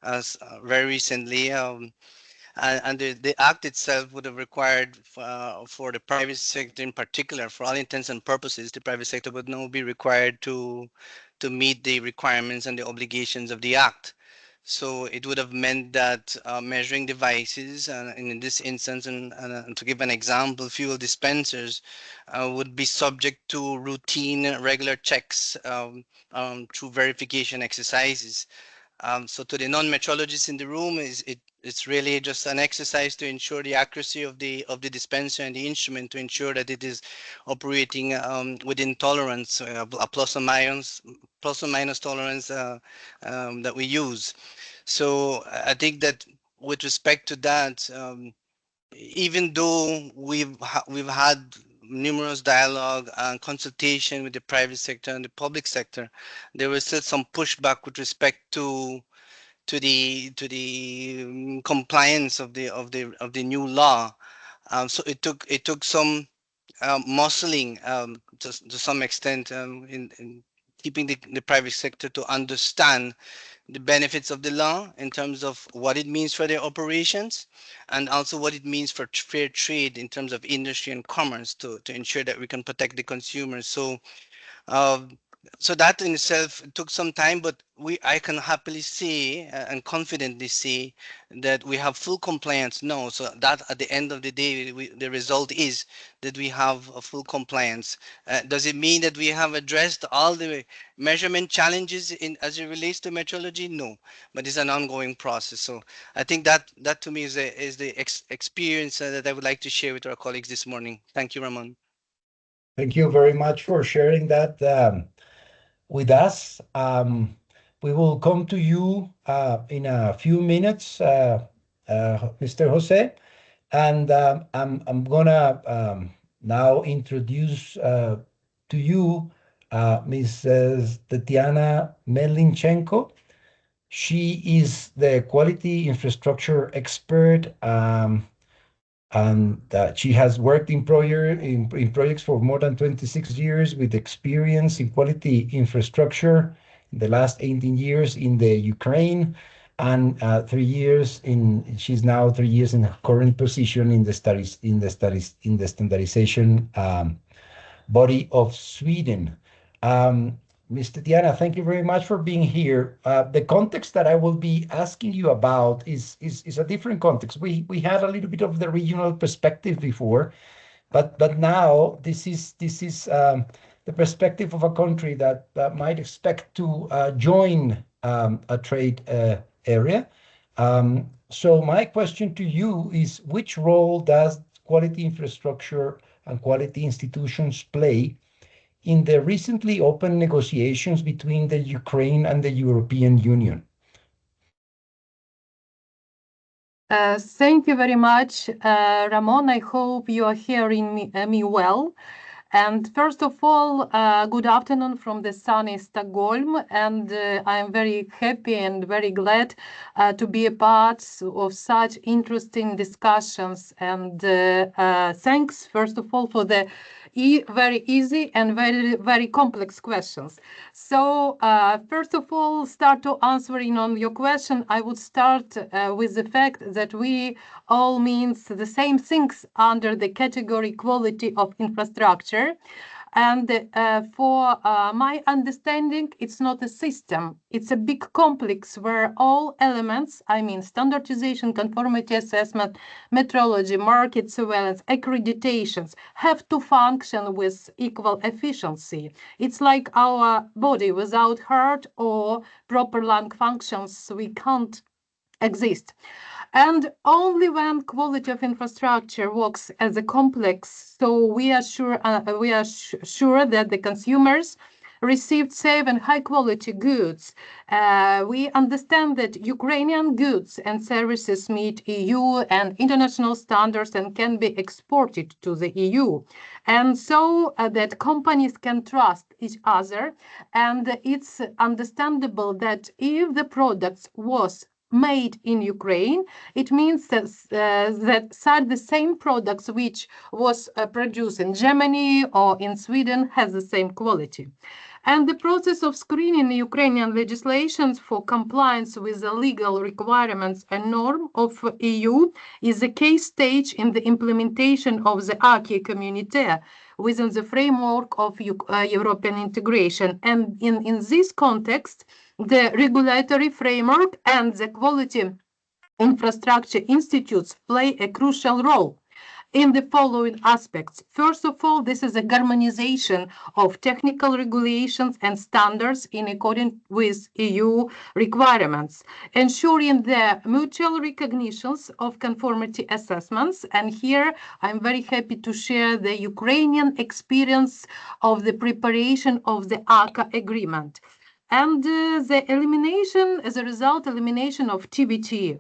as very recently. And the act itself would have required for the private sector in particular, for all intents and purposes, the private sector would now be required to meet the requirements and the obligations of the act. So it would have meant that measuring devices, and in this instance, and to give an example, fuel dispensers would be subject to routine, regular checks through verification exercises. So to the non-metrologists in the room, it's really just an exercise to ensure the accuracy of the dispenser and the instrument, to ensure that it is operating within tolerance, a plus or minus tolerance that we use. So I think that with respect to that, even though we've had numerous dialogue and consultation with the private sector and the public sector, there was still some pushback with respect to the compliance of the new law. So it took some muscling to some extent in keeping the private sector to understand the benefits of the law in terms of what it means for their operations, and also what it means for fair trade in terms of industry and commerce, to ensure that we can protect the consumers. So so that in itself took some time, but I can happily say and confidently say that we have full compliance now. So that at the end of the day, the result is that we have a full compliance. Does it mean that we have addressed all the measurement challenges as it relates to metrology? No, but it's an ongoing process. So I think that to me is the experience that I would like to share with our colleagues this morning. Thank you, Ramon. Thank you very much for sharing that with us. We will come to you in a few minutes, Mr. Jose, and I'm gonna now introduce to you Mrs. Tatiana Melinchenko. She is the quality infrastructure expert, and she has worked in projects for more than 26 years, with experience in quality infrastructure in the last 18 years in the Ukraine, and 3 years she's now 3 years in her current position in the standardization body of Sweden. Ms. Tatiana, thank you very much for being here. The context that I will be asking you about is a different context. We had a little bit of the regional perspective before, but now this is the perspective of a country that might expect to join a trade area. So my question to you is, which role does quality infrastructure and quality institutions play in the recently opened negotiations between the Ukraine and the European Union? Thank you very much, Ramon. I hope you are hearing me well. And first of all, good afternoon from the sunny Stockholm, and I am very happy and very glad to be a part of such interesting discussions. And thanks, first of all, for the very easy and very complex questions. So first of all, start to answering on your question, I would start with the fact that we all means the same things under the category quality of infrastructure. And for my understanding, it's not a system. It's a big complex where all elements, I mean, standardization, conformity assessment, metrology, market surveillance, accreditations, have to function with equal efficiency. It's like our body without heart or proper lung functions, we can't exist. And only when quality of infrastructure works as a complex, so we are sure that the consumers received safe and high quality goods. We understand that Ukrainian goods and services meet EU and international standards and can be exported to the EU. And so that companies can trust each other. And it's understandable that if the products was made in Ukraine, it means that the same products which was produced in Germany or in Sweden has the same quality. And the process of screening Ukrainian legislations for compliance with the legal requirements and norm of EU is a key stage in the implementation of the acquis communautaire within the framework of European integration. And in this context, the regulatory framework and the quality infrastructure institutes play a crucial role in the following aspects. First of all, this is a harmonization of technical regulations and standards in accordance with EU requirements, ensuring the mutual recognitions of conformity assessments. And here I'm very happy to share the Ukrainian experience of the preparation of the ACA agreement. And the elimination, as a result, elimination of TBT.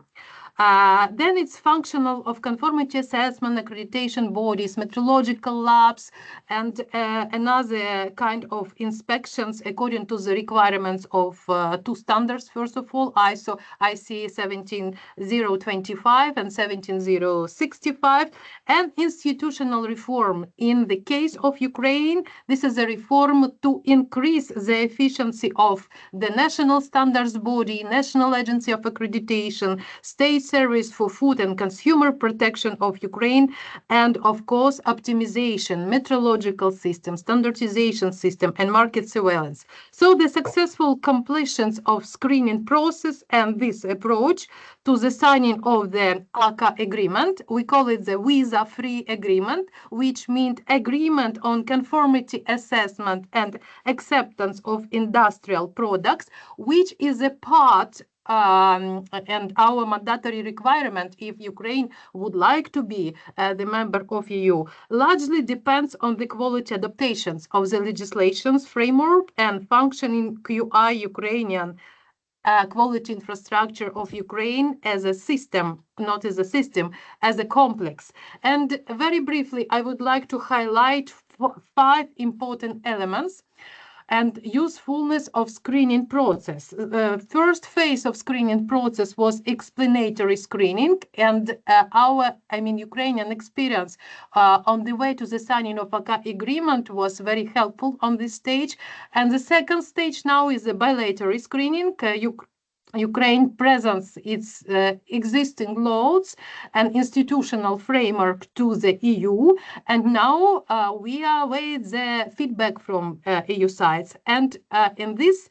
Then it's functional of conformity assessment, accreditation bodies, metrological labs, and another kind of inspections according to the requirements of two standards. First of all, ISO IC 17025 and 17065, and institutional reform. In the case of Ukraine, this is a reform to increase the efficiency of the national standards body, National Agency of Accreditation, State Service for Food and Consumer Protection of Ukraine, and of course, optimization, metrological system, standardization system, and market surveillance. So the successful completions of screening process and this approach to the signing of the ACA agreement, we call it the visa-free agreement, which means agreement on conformity assessment and acceptance of industrial products, which is a part and our mandatory requirement, if Ukraine would like to be the member of EU, largely depends on the quality adaptations of the legislations framework and functioning QI Ukrainian quality infrastructure of Ukraine as a system, not as a system, as a complex. And very briefly, I would like to highlight 5 important elements and usefulness of screening process. First phase of screening process was explanatory screening, and Ukrainian experience on the way to the signing of ACA agreement was very helpful on this stage. And the second stage now is the bilateral screening. Ukraine presents its existing laws and institutional framework to the EU, and now we await the feedback from EU sides. And in this,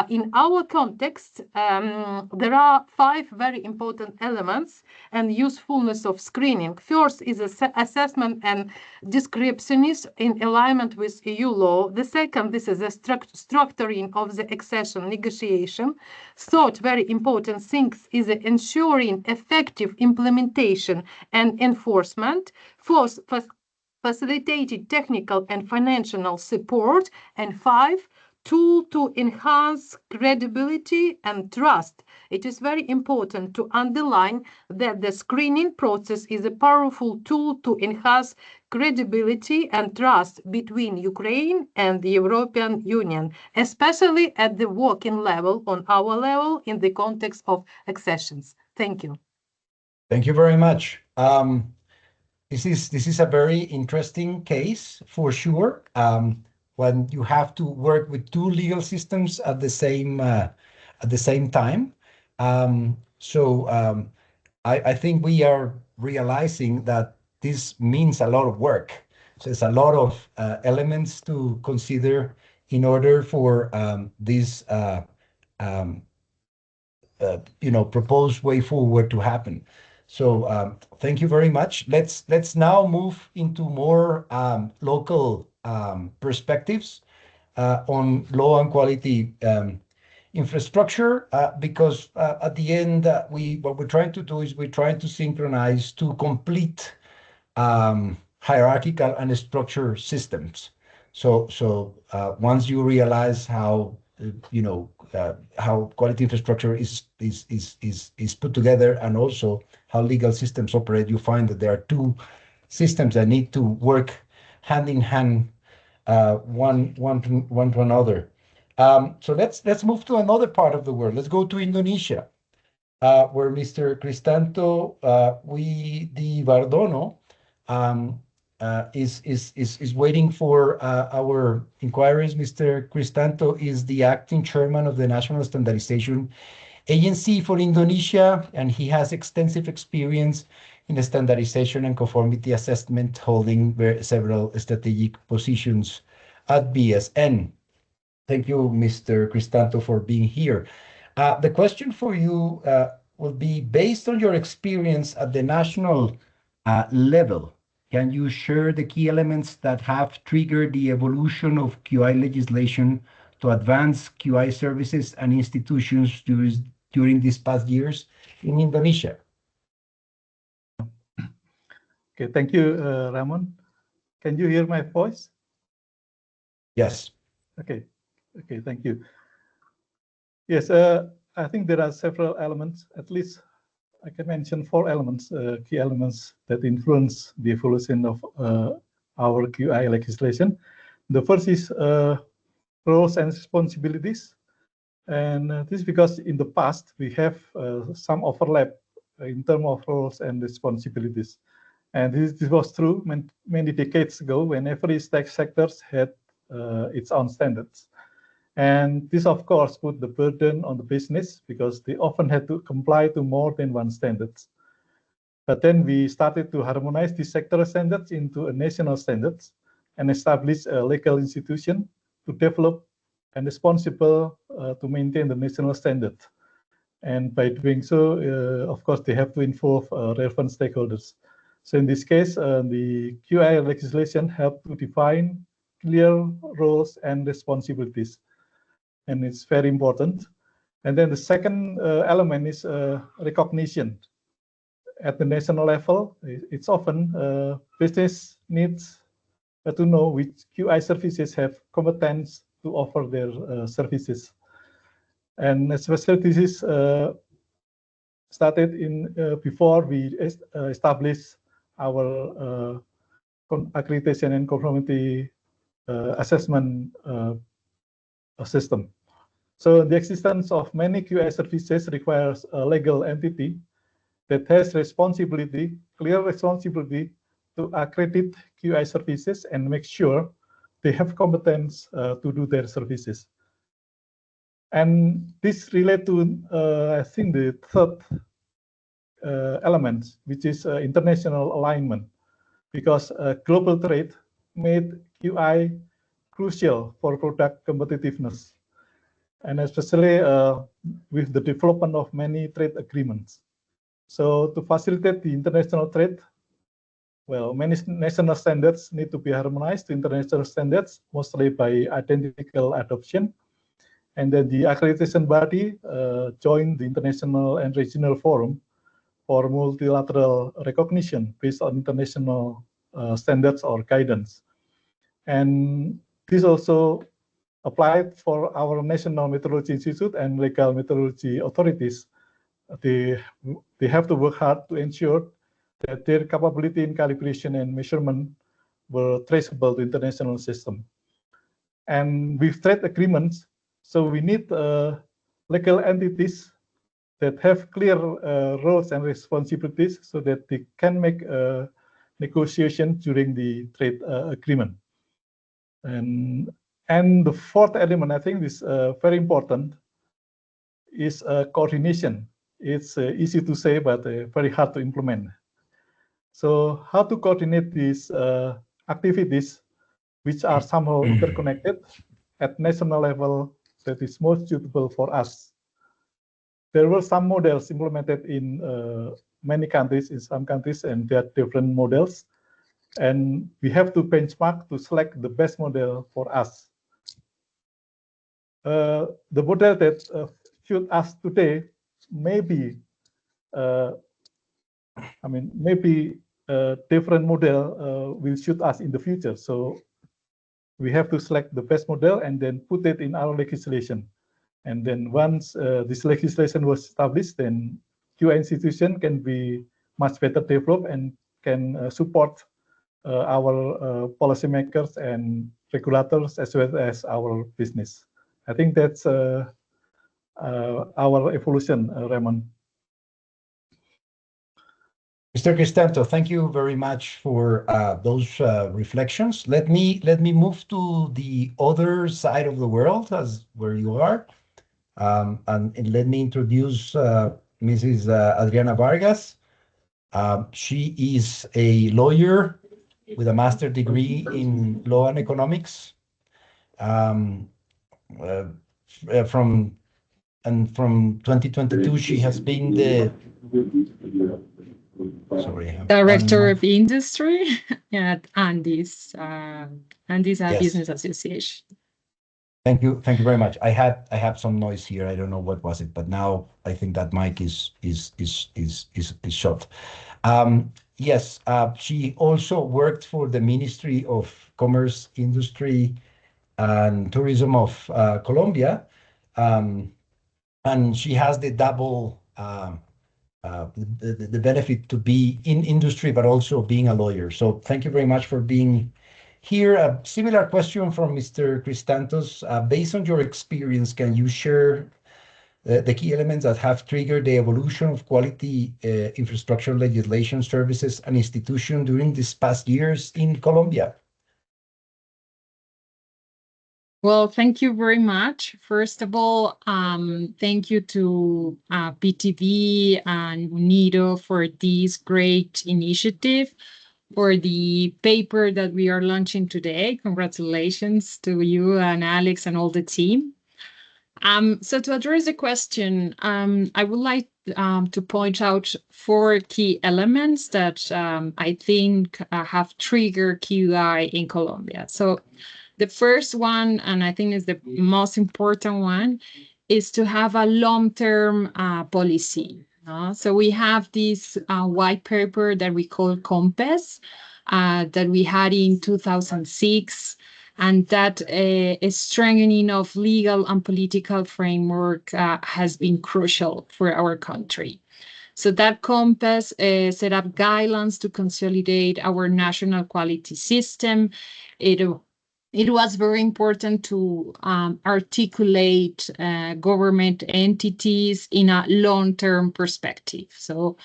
in our context, there are 5 very important elements and usefulness of screening. First is assessment and descriptionism in alignment with EU law. The second, this is a structuring of the accession negotiation. Third, very important things is ensuring effective implementation and enforcement. Fourth, facilitated technical and financial support. And 5, tool to enhance credibility and trust. It is very important to underline that the screening process is a powerful tool to enhance credibility and trust between Ukraine and the European Union, especially at the working level, on our level, in the context of accessions. Thank you. Thank you very much. This is a very interesting case for sure. When you have to work with 2 legal systems at the same time. I think we are realizing that this means a lot of work So it's a lot of elements to consider in order for this proposed way forward to happen. So thank you very much. Let's now move into more local perspectives on low and quality infrastructure, because at the end, what we're trying to do is we're trying to synchronize two complete hierarchical and structure systems. So once you realize how how quality infrastructure is put together, and also how legal systems operate, you find that there are two systems that need to work hand in hand, one to another. So let's move to another part of the world. Let's go to Indonesia, where Mr. Cristanto Widiwardono is waiting for our inquiries. Mr. Cristanto is the acting chairman of the National Standardization Agency for Indonesia, and he has extensive experience in the standardization and conformity assessment, holding several strategic positions at BSN. Thank you, Mr. Cristanto, for being here. The question for you will be, based on your experience at the national level, can you share the key elements that have triggered the evolution of QI legislation to advance QI services and institutions during these past years in Indonesia? Okay, thank you, Ramon. Can you hear my voice? Yes. Okay, thank you. Yes, I think there are several elements. At least I can mention 4 elements, key elements that influence the evolution of our QI legislation. The first is roles and responsibilities. And this is because in the past, we have some overlap in terms of roles and responsibilities. And this was true many decades ago, when every sector had its own standards. And this, of course, put the burden on the business, because they often had to comply to more than one standards. But then we started to harmonize these sectoral standards into a national standards and establish a legal institution to develop and responsible to maintain the national standard. And by doing so, of course, they have to involve relevant stakeholders. So in this case, the QI legislation helped to define clear roles and responsibilities. And it's very important. And then the second element is recognition. At the national level, it's often business needs to know which QI services have competence to offer their services. And especially this is started in before we established our accreditation and conformity assessment system. So the existence of many QI services requires a legal entity that has clear responsibility to accredit QI services and make sure they have competence to do their services. And this relates to, I think, the third element, which is international alignment, because global trade made QI crucial for product competitiveness, and especially with the development of many trade agreements. So to facilitate the international trade, well, many national standards need to be harmonized to international standards, mostly by identical adoption. And then the accreditation body joined the International and Regional Forum for multilateral recognition based on international standards or guidance. And this also applied for our National Metrology Institute and legal metrology authorities. They have to work hard to ensure that their capability in calibration and measurement were traceable to international system. And with trade agreements, so we need legal entities that have clear roles and responsibilities so that they can make negotiation during the trade agreement. And the fourth element, I think, is very important, is coordination. It's easy to say, but very hard to implement. So how to coordinate these activities which are somehow interconnected at national level that is most suitable for us. There were some models implemented in many countries, in some countries, and there are different models. And we have to benchmark to select the best model for us. The model that suits us today maybe, maybe a different model will suit us in the future. So we have to select the best model and then put it in our legislation. And then once this legislation was established, then QA institution can be much better developed and can support our policymakers and regulators as well as our business. I think that's our evolution, Raymond. Mr. Cristanto, thank you very much for those reflections. Let me move to the other side of the world, as where you are, and let me introduce Mrs. Adriana Vargas. She is a lawyer with a master's degree in law and economics. From 2022, she has been the Director of Industry at Andes Yes. Business Association. Thank you very much. I had some noise here. I don't know what was it, but now I think that mic is shut. Yes, she also worked for the Ministry of Commerce, Industry, and Tourism of Colombia, and she has the double the benefit to be in industry, but also being a lawyer. So thank you very much for being here. A similar question from Mr. Cristantos. Based on your experience, can you share the key elements that have triggered the evolution of quality infrastructure legislation, services, and institutions during these past years in Colombia? Well, thank you very much. First of all, thank you to PTV and UNIDO for this great initiative, for the paper that we are launching today. Congratulations to you and Alex and all the team. So to address the question, I would like to point out 4 key elements that I think have triggered QI in Colombia. So the first one, and I think is the most important one, is to have a long-term policy. So we have this white paper that we call Compass that we had in 2006, and that a strengthening of legal and political framework has been crucial for our country. So that Compass set up guidelines to consolidate our national quality system. It was very important to articulate government entities in a long-term perspective. So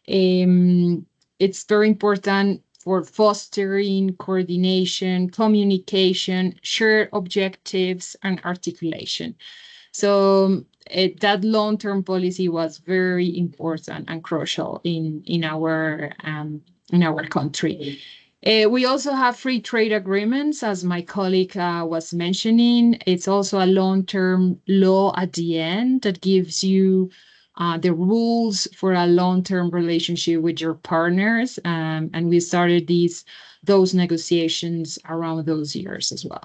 it's very important for fostering coordination, communication, shared objectives, and articulation. So that long-term policy was very important and crucial in our country. We also have free trade agreements, as my colleague was mentioning. It's also a long-term law at the end that gives you the rules for a long-term relationship with your partners. And we started those negotiations around those years as well.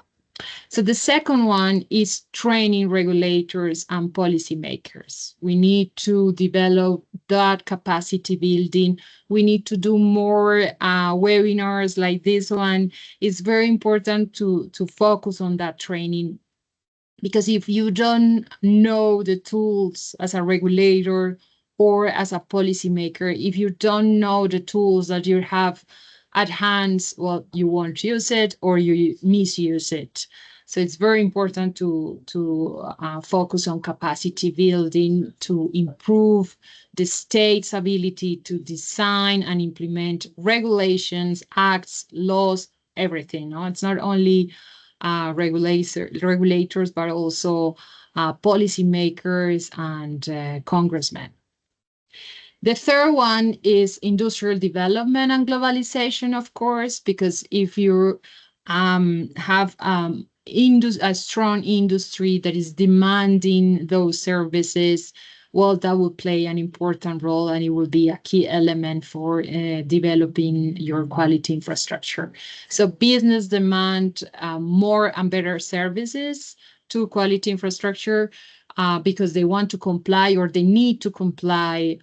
So the second one is training regulators and policymakers. We need to develop that capacity building. We need to do more webinars like this one. It's very important to focus on that training, because if you don't know the tools as a regulator or as a policymaker, if you don't know the tools that you have at hand, well, you won't use it or you misuse it. So it's very important to focus on capacity building to improve the state's ability to design and implement regulations, acts, laws, everything. No? It's not only regulators, but also policymakers and congressmen. The third one is industrial development and globalization, of course, because if you have a strong industry that is demanding those services, well, that will play an important role and it will be a key element for developing your quality infrastructure. So business demand more and better services to quality infrastructure because they want to comply or they need to comply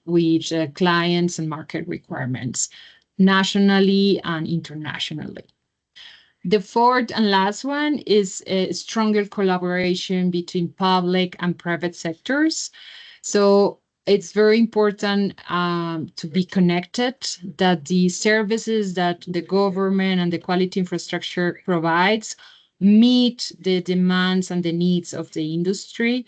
with clients and market requirements nationally and internationally. The fourth and last one is a stronger collaboration between public and private sectors. So it's very important to be connected, that the services that the government and the quality infrastructure provides meet the demands and the needs of the industry.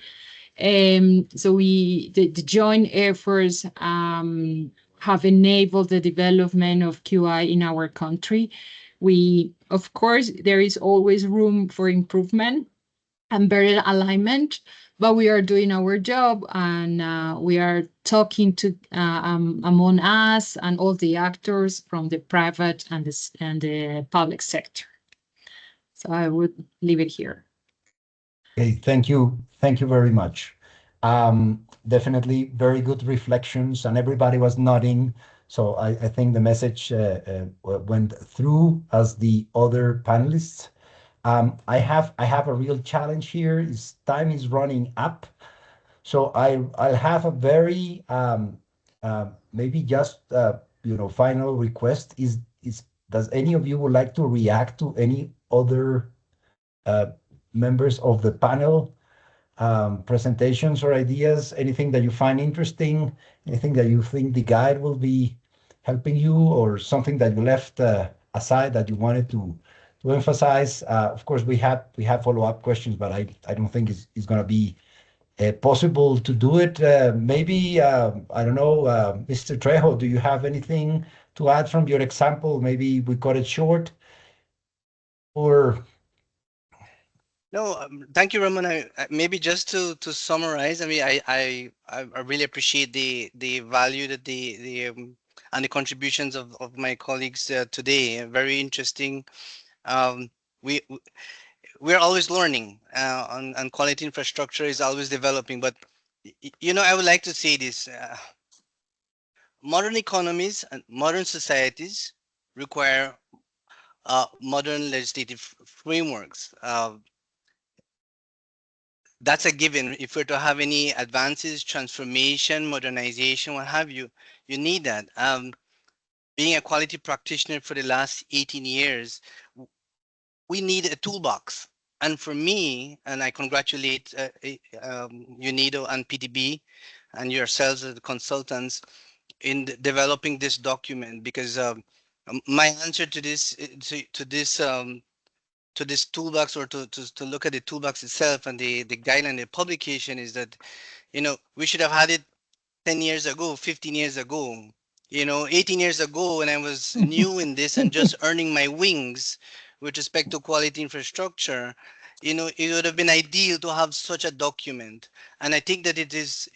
So the joint efforts have enabled the development of QI in our country. Of course, there is always room for improvement and better alignment, but we are doing our job and we are talking to among us and all the actors from the private and the public sector. So I would leave it here. Okay, thank you very much. Definitely very good reflections, and everybody was nodding. So I think the message went through as the other panelists. I have a real challenge here. Time is running up, so I'll have a very maybe just final request. Does any of you would like to react to any other members of the panel presentations or ideas? Anything that you find interesting? Anything that you think the guide will be helping you, or something that you left aside that you wanted to emphasize? Of course, we have follow-up questions, but I don't think it's going to be possible to do it. Maybe I don't know, Mr. Trejo, do you have anything to add from your example? Maybe we cut it short, or No, thank you, Ramon. Maybe just to summarize, I mean, I really appreciate the value that and the contributions of my colleagues today. Very interesting. We're always learning, and quality infrastructure is always developing. But I would like to say this: modern economies and modern societies require modern legislative frameworks. That's a given. If we're to have any advances, transformation, modernization, what have you, you need that. Being a quality practitioner for the last 18 years, we need a toolbox. And for me, and I congratulate UNIDO and PDB and yourselves as the consultants in developing this document, because my answer to this toolbox, or to look at the toolbox itself and the guideline, the publication, is that we should have had it 10 years ago, 15 years ago, 18 years ago, when I was new in this and just earning my wings with respect to quality infrastructure. It would have been ideal to have such a document, and I think that it is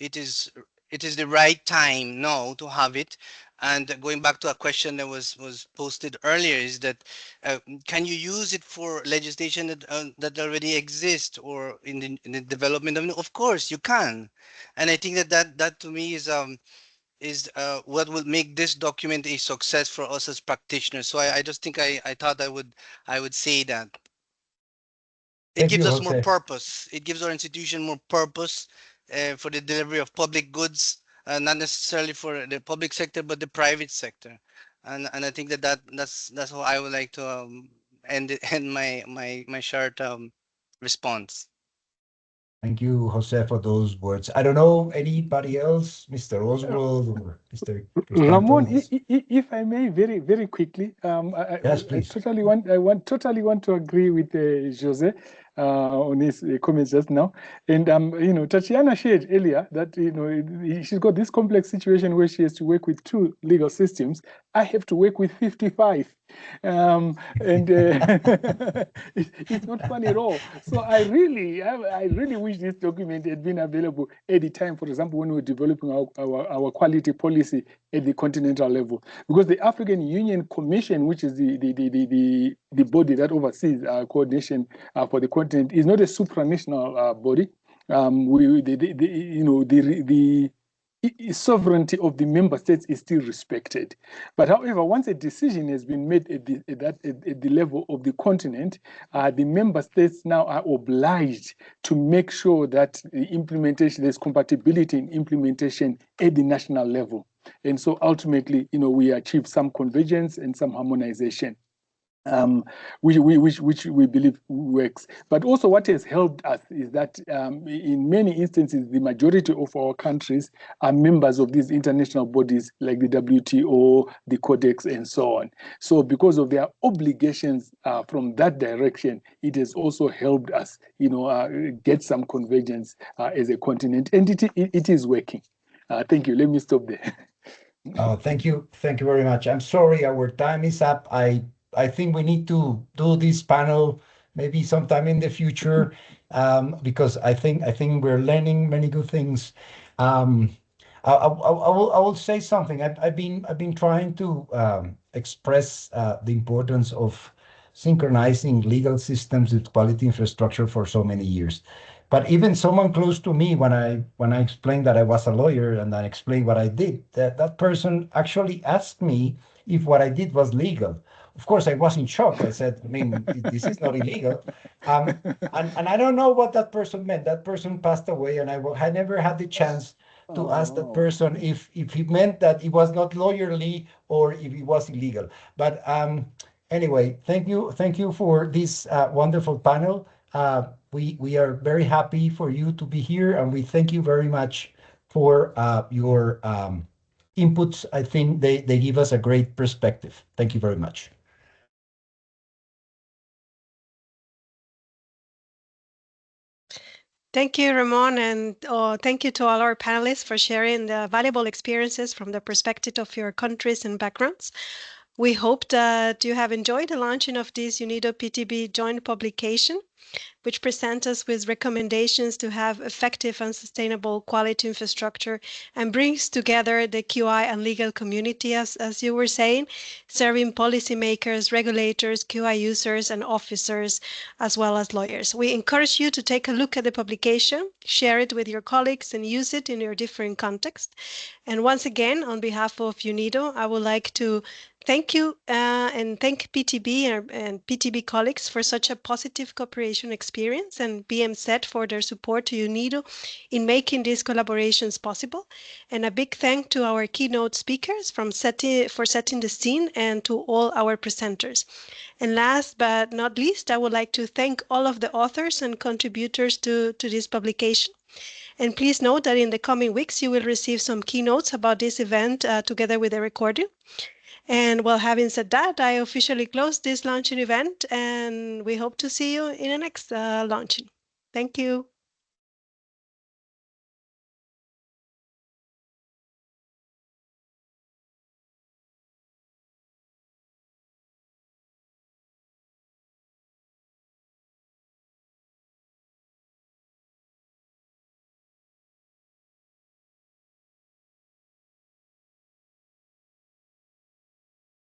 the right time now to have it. And going back to a question that was posted earlier, is that can you use it for legislation that already exists, or in the development of course you can. And I think that to me is what will make this document a success for us as practitioners. So I just think I thought I would say that it gives us more purpose. It gives our institution more purpose for the delivery of public goods, not necessarily for the public sector, but the private sector. And I think that's how I would like to end my short response. Thank you, Jose, for those words. I don't know, anybody else, Mr. Oswald or Mr. Ramon, if I may, very, very quickly, yes, please. I totally want to agree with Jose. on his comments just now. And you know, Tatiana shared earlier that you know she's got this complex situation where she has to work with 2 legal systems. I have to work with 55, and it's not fun at all. So I really wish this document had been available at the time, for example, when we were developing our quality policy at the continental level, because the African Union Commission, which is the body that oversees coordination for the continent, is not a supranational body. You know, the sovereignty of the member states is still respected. But however, once a decision has been made at the level of the continent, the member states now are obliged to make sure that the implementation, there's compatibility in implementation at the national level. And so ultimately, you know, we achieve some convergence and some harmonization. Which we believe works. But also what has helped us is that in many instances, the majority of our countries are members of these international bodies like the WTO, the Codex, and so on. So because of their obligations from that direction, it has also helped us, you know, get some convergence as a continent, and it is working. Thank you. Let me stop there. Thank you very much. I'm sorry, our time is up. I think we need to do this panel maybe sometime in the future, because I think we're learning many good things. I will say something. I've been trying to express the importance of synchronizing legal systems with quality infrastructure for so many years. But even someone close to me, when I explained that I was a lawyer and I explained what I did, that person actually asked me if what I did was legal. Of course, I was in shock. I said, I mean, this is not illegal. And I don't know what that person meant. That person passed away, and I never had the chance to ask that person if he meant that it was not lawyerly or if it was illegal. But anyway, thank you for this wonderful panel. We are very happy for you to be here, and we thank you very much for your inputs. I think they give us a great perspective. Thank you very much. Thank you, Ramon, and thank you to all our panelists for sharing the valuable experiences from the perspective of your countries and backgrounds. We hope that you have enjoyed the launching of this UNIDO PTB joint publication, which presents us with recommendations to have effective and sustainable quality infrastructure and brings together the QI and legal community, as you were saying, serving policymakers, regulators, QI users, and officers, as well as lawyers. We encourage you to take a look at the publication, share it with your colleagues, and use it in your different contexts. And once again, on behalf of UNIDO, I would like to thank you and thank PTB and PTB colleagues for such a positive cooperation experience, and BMZ for their support to UNIDO in making these collaborations possible. And a big thank to our keynote speakers for setting the scene, and to all our presenters. And last but not least, I would like to thank all of the authors and contributors to this publication. And please note that in the coming weeks, you will receive some keynotes about this event together with a recording. And well, having said that, I officially close this launching event, and we hope to see you in the next launching. Thank you.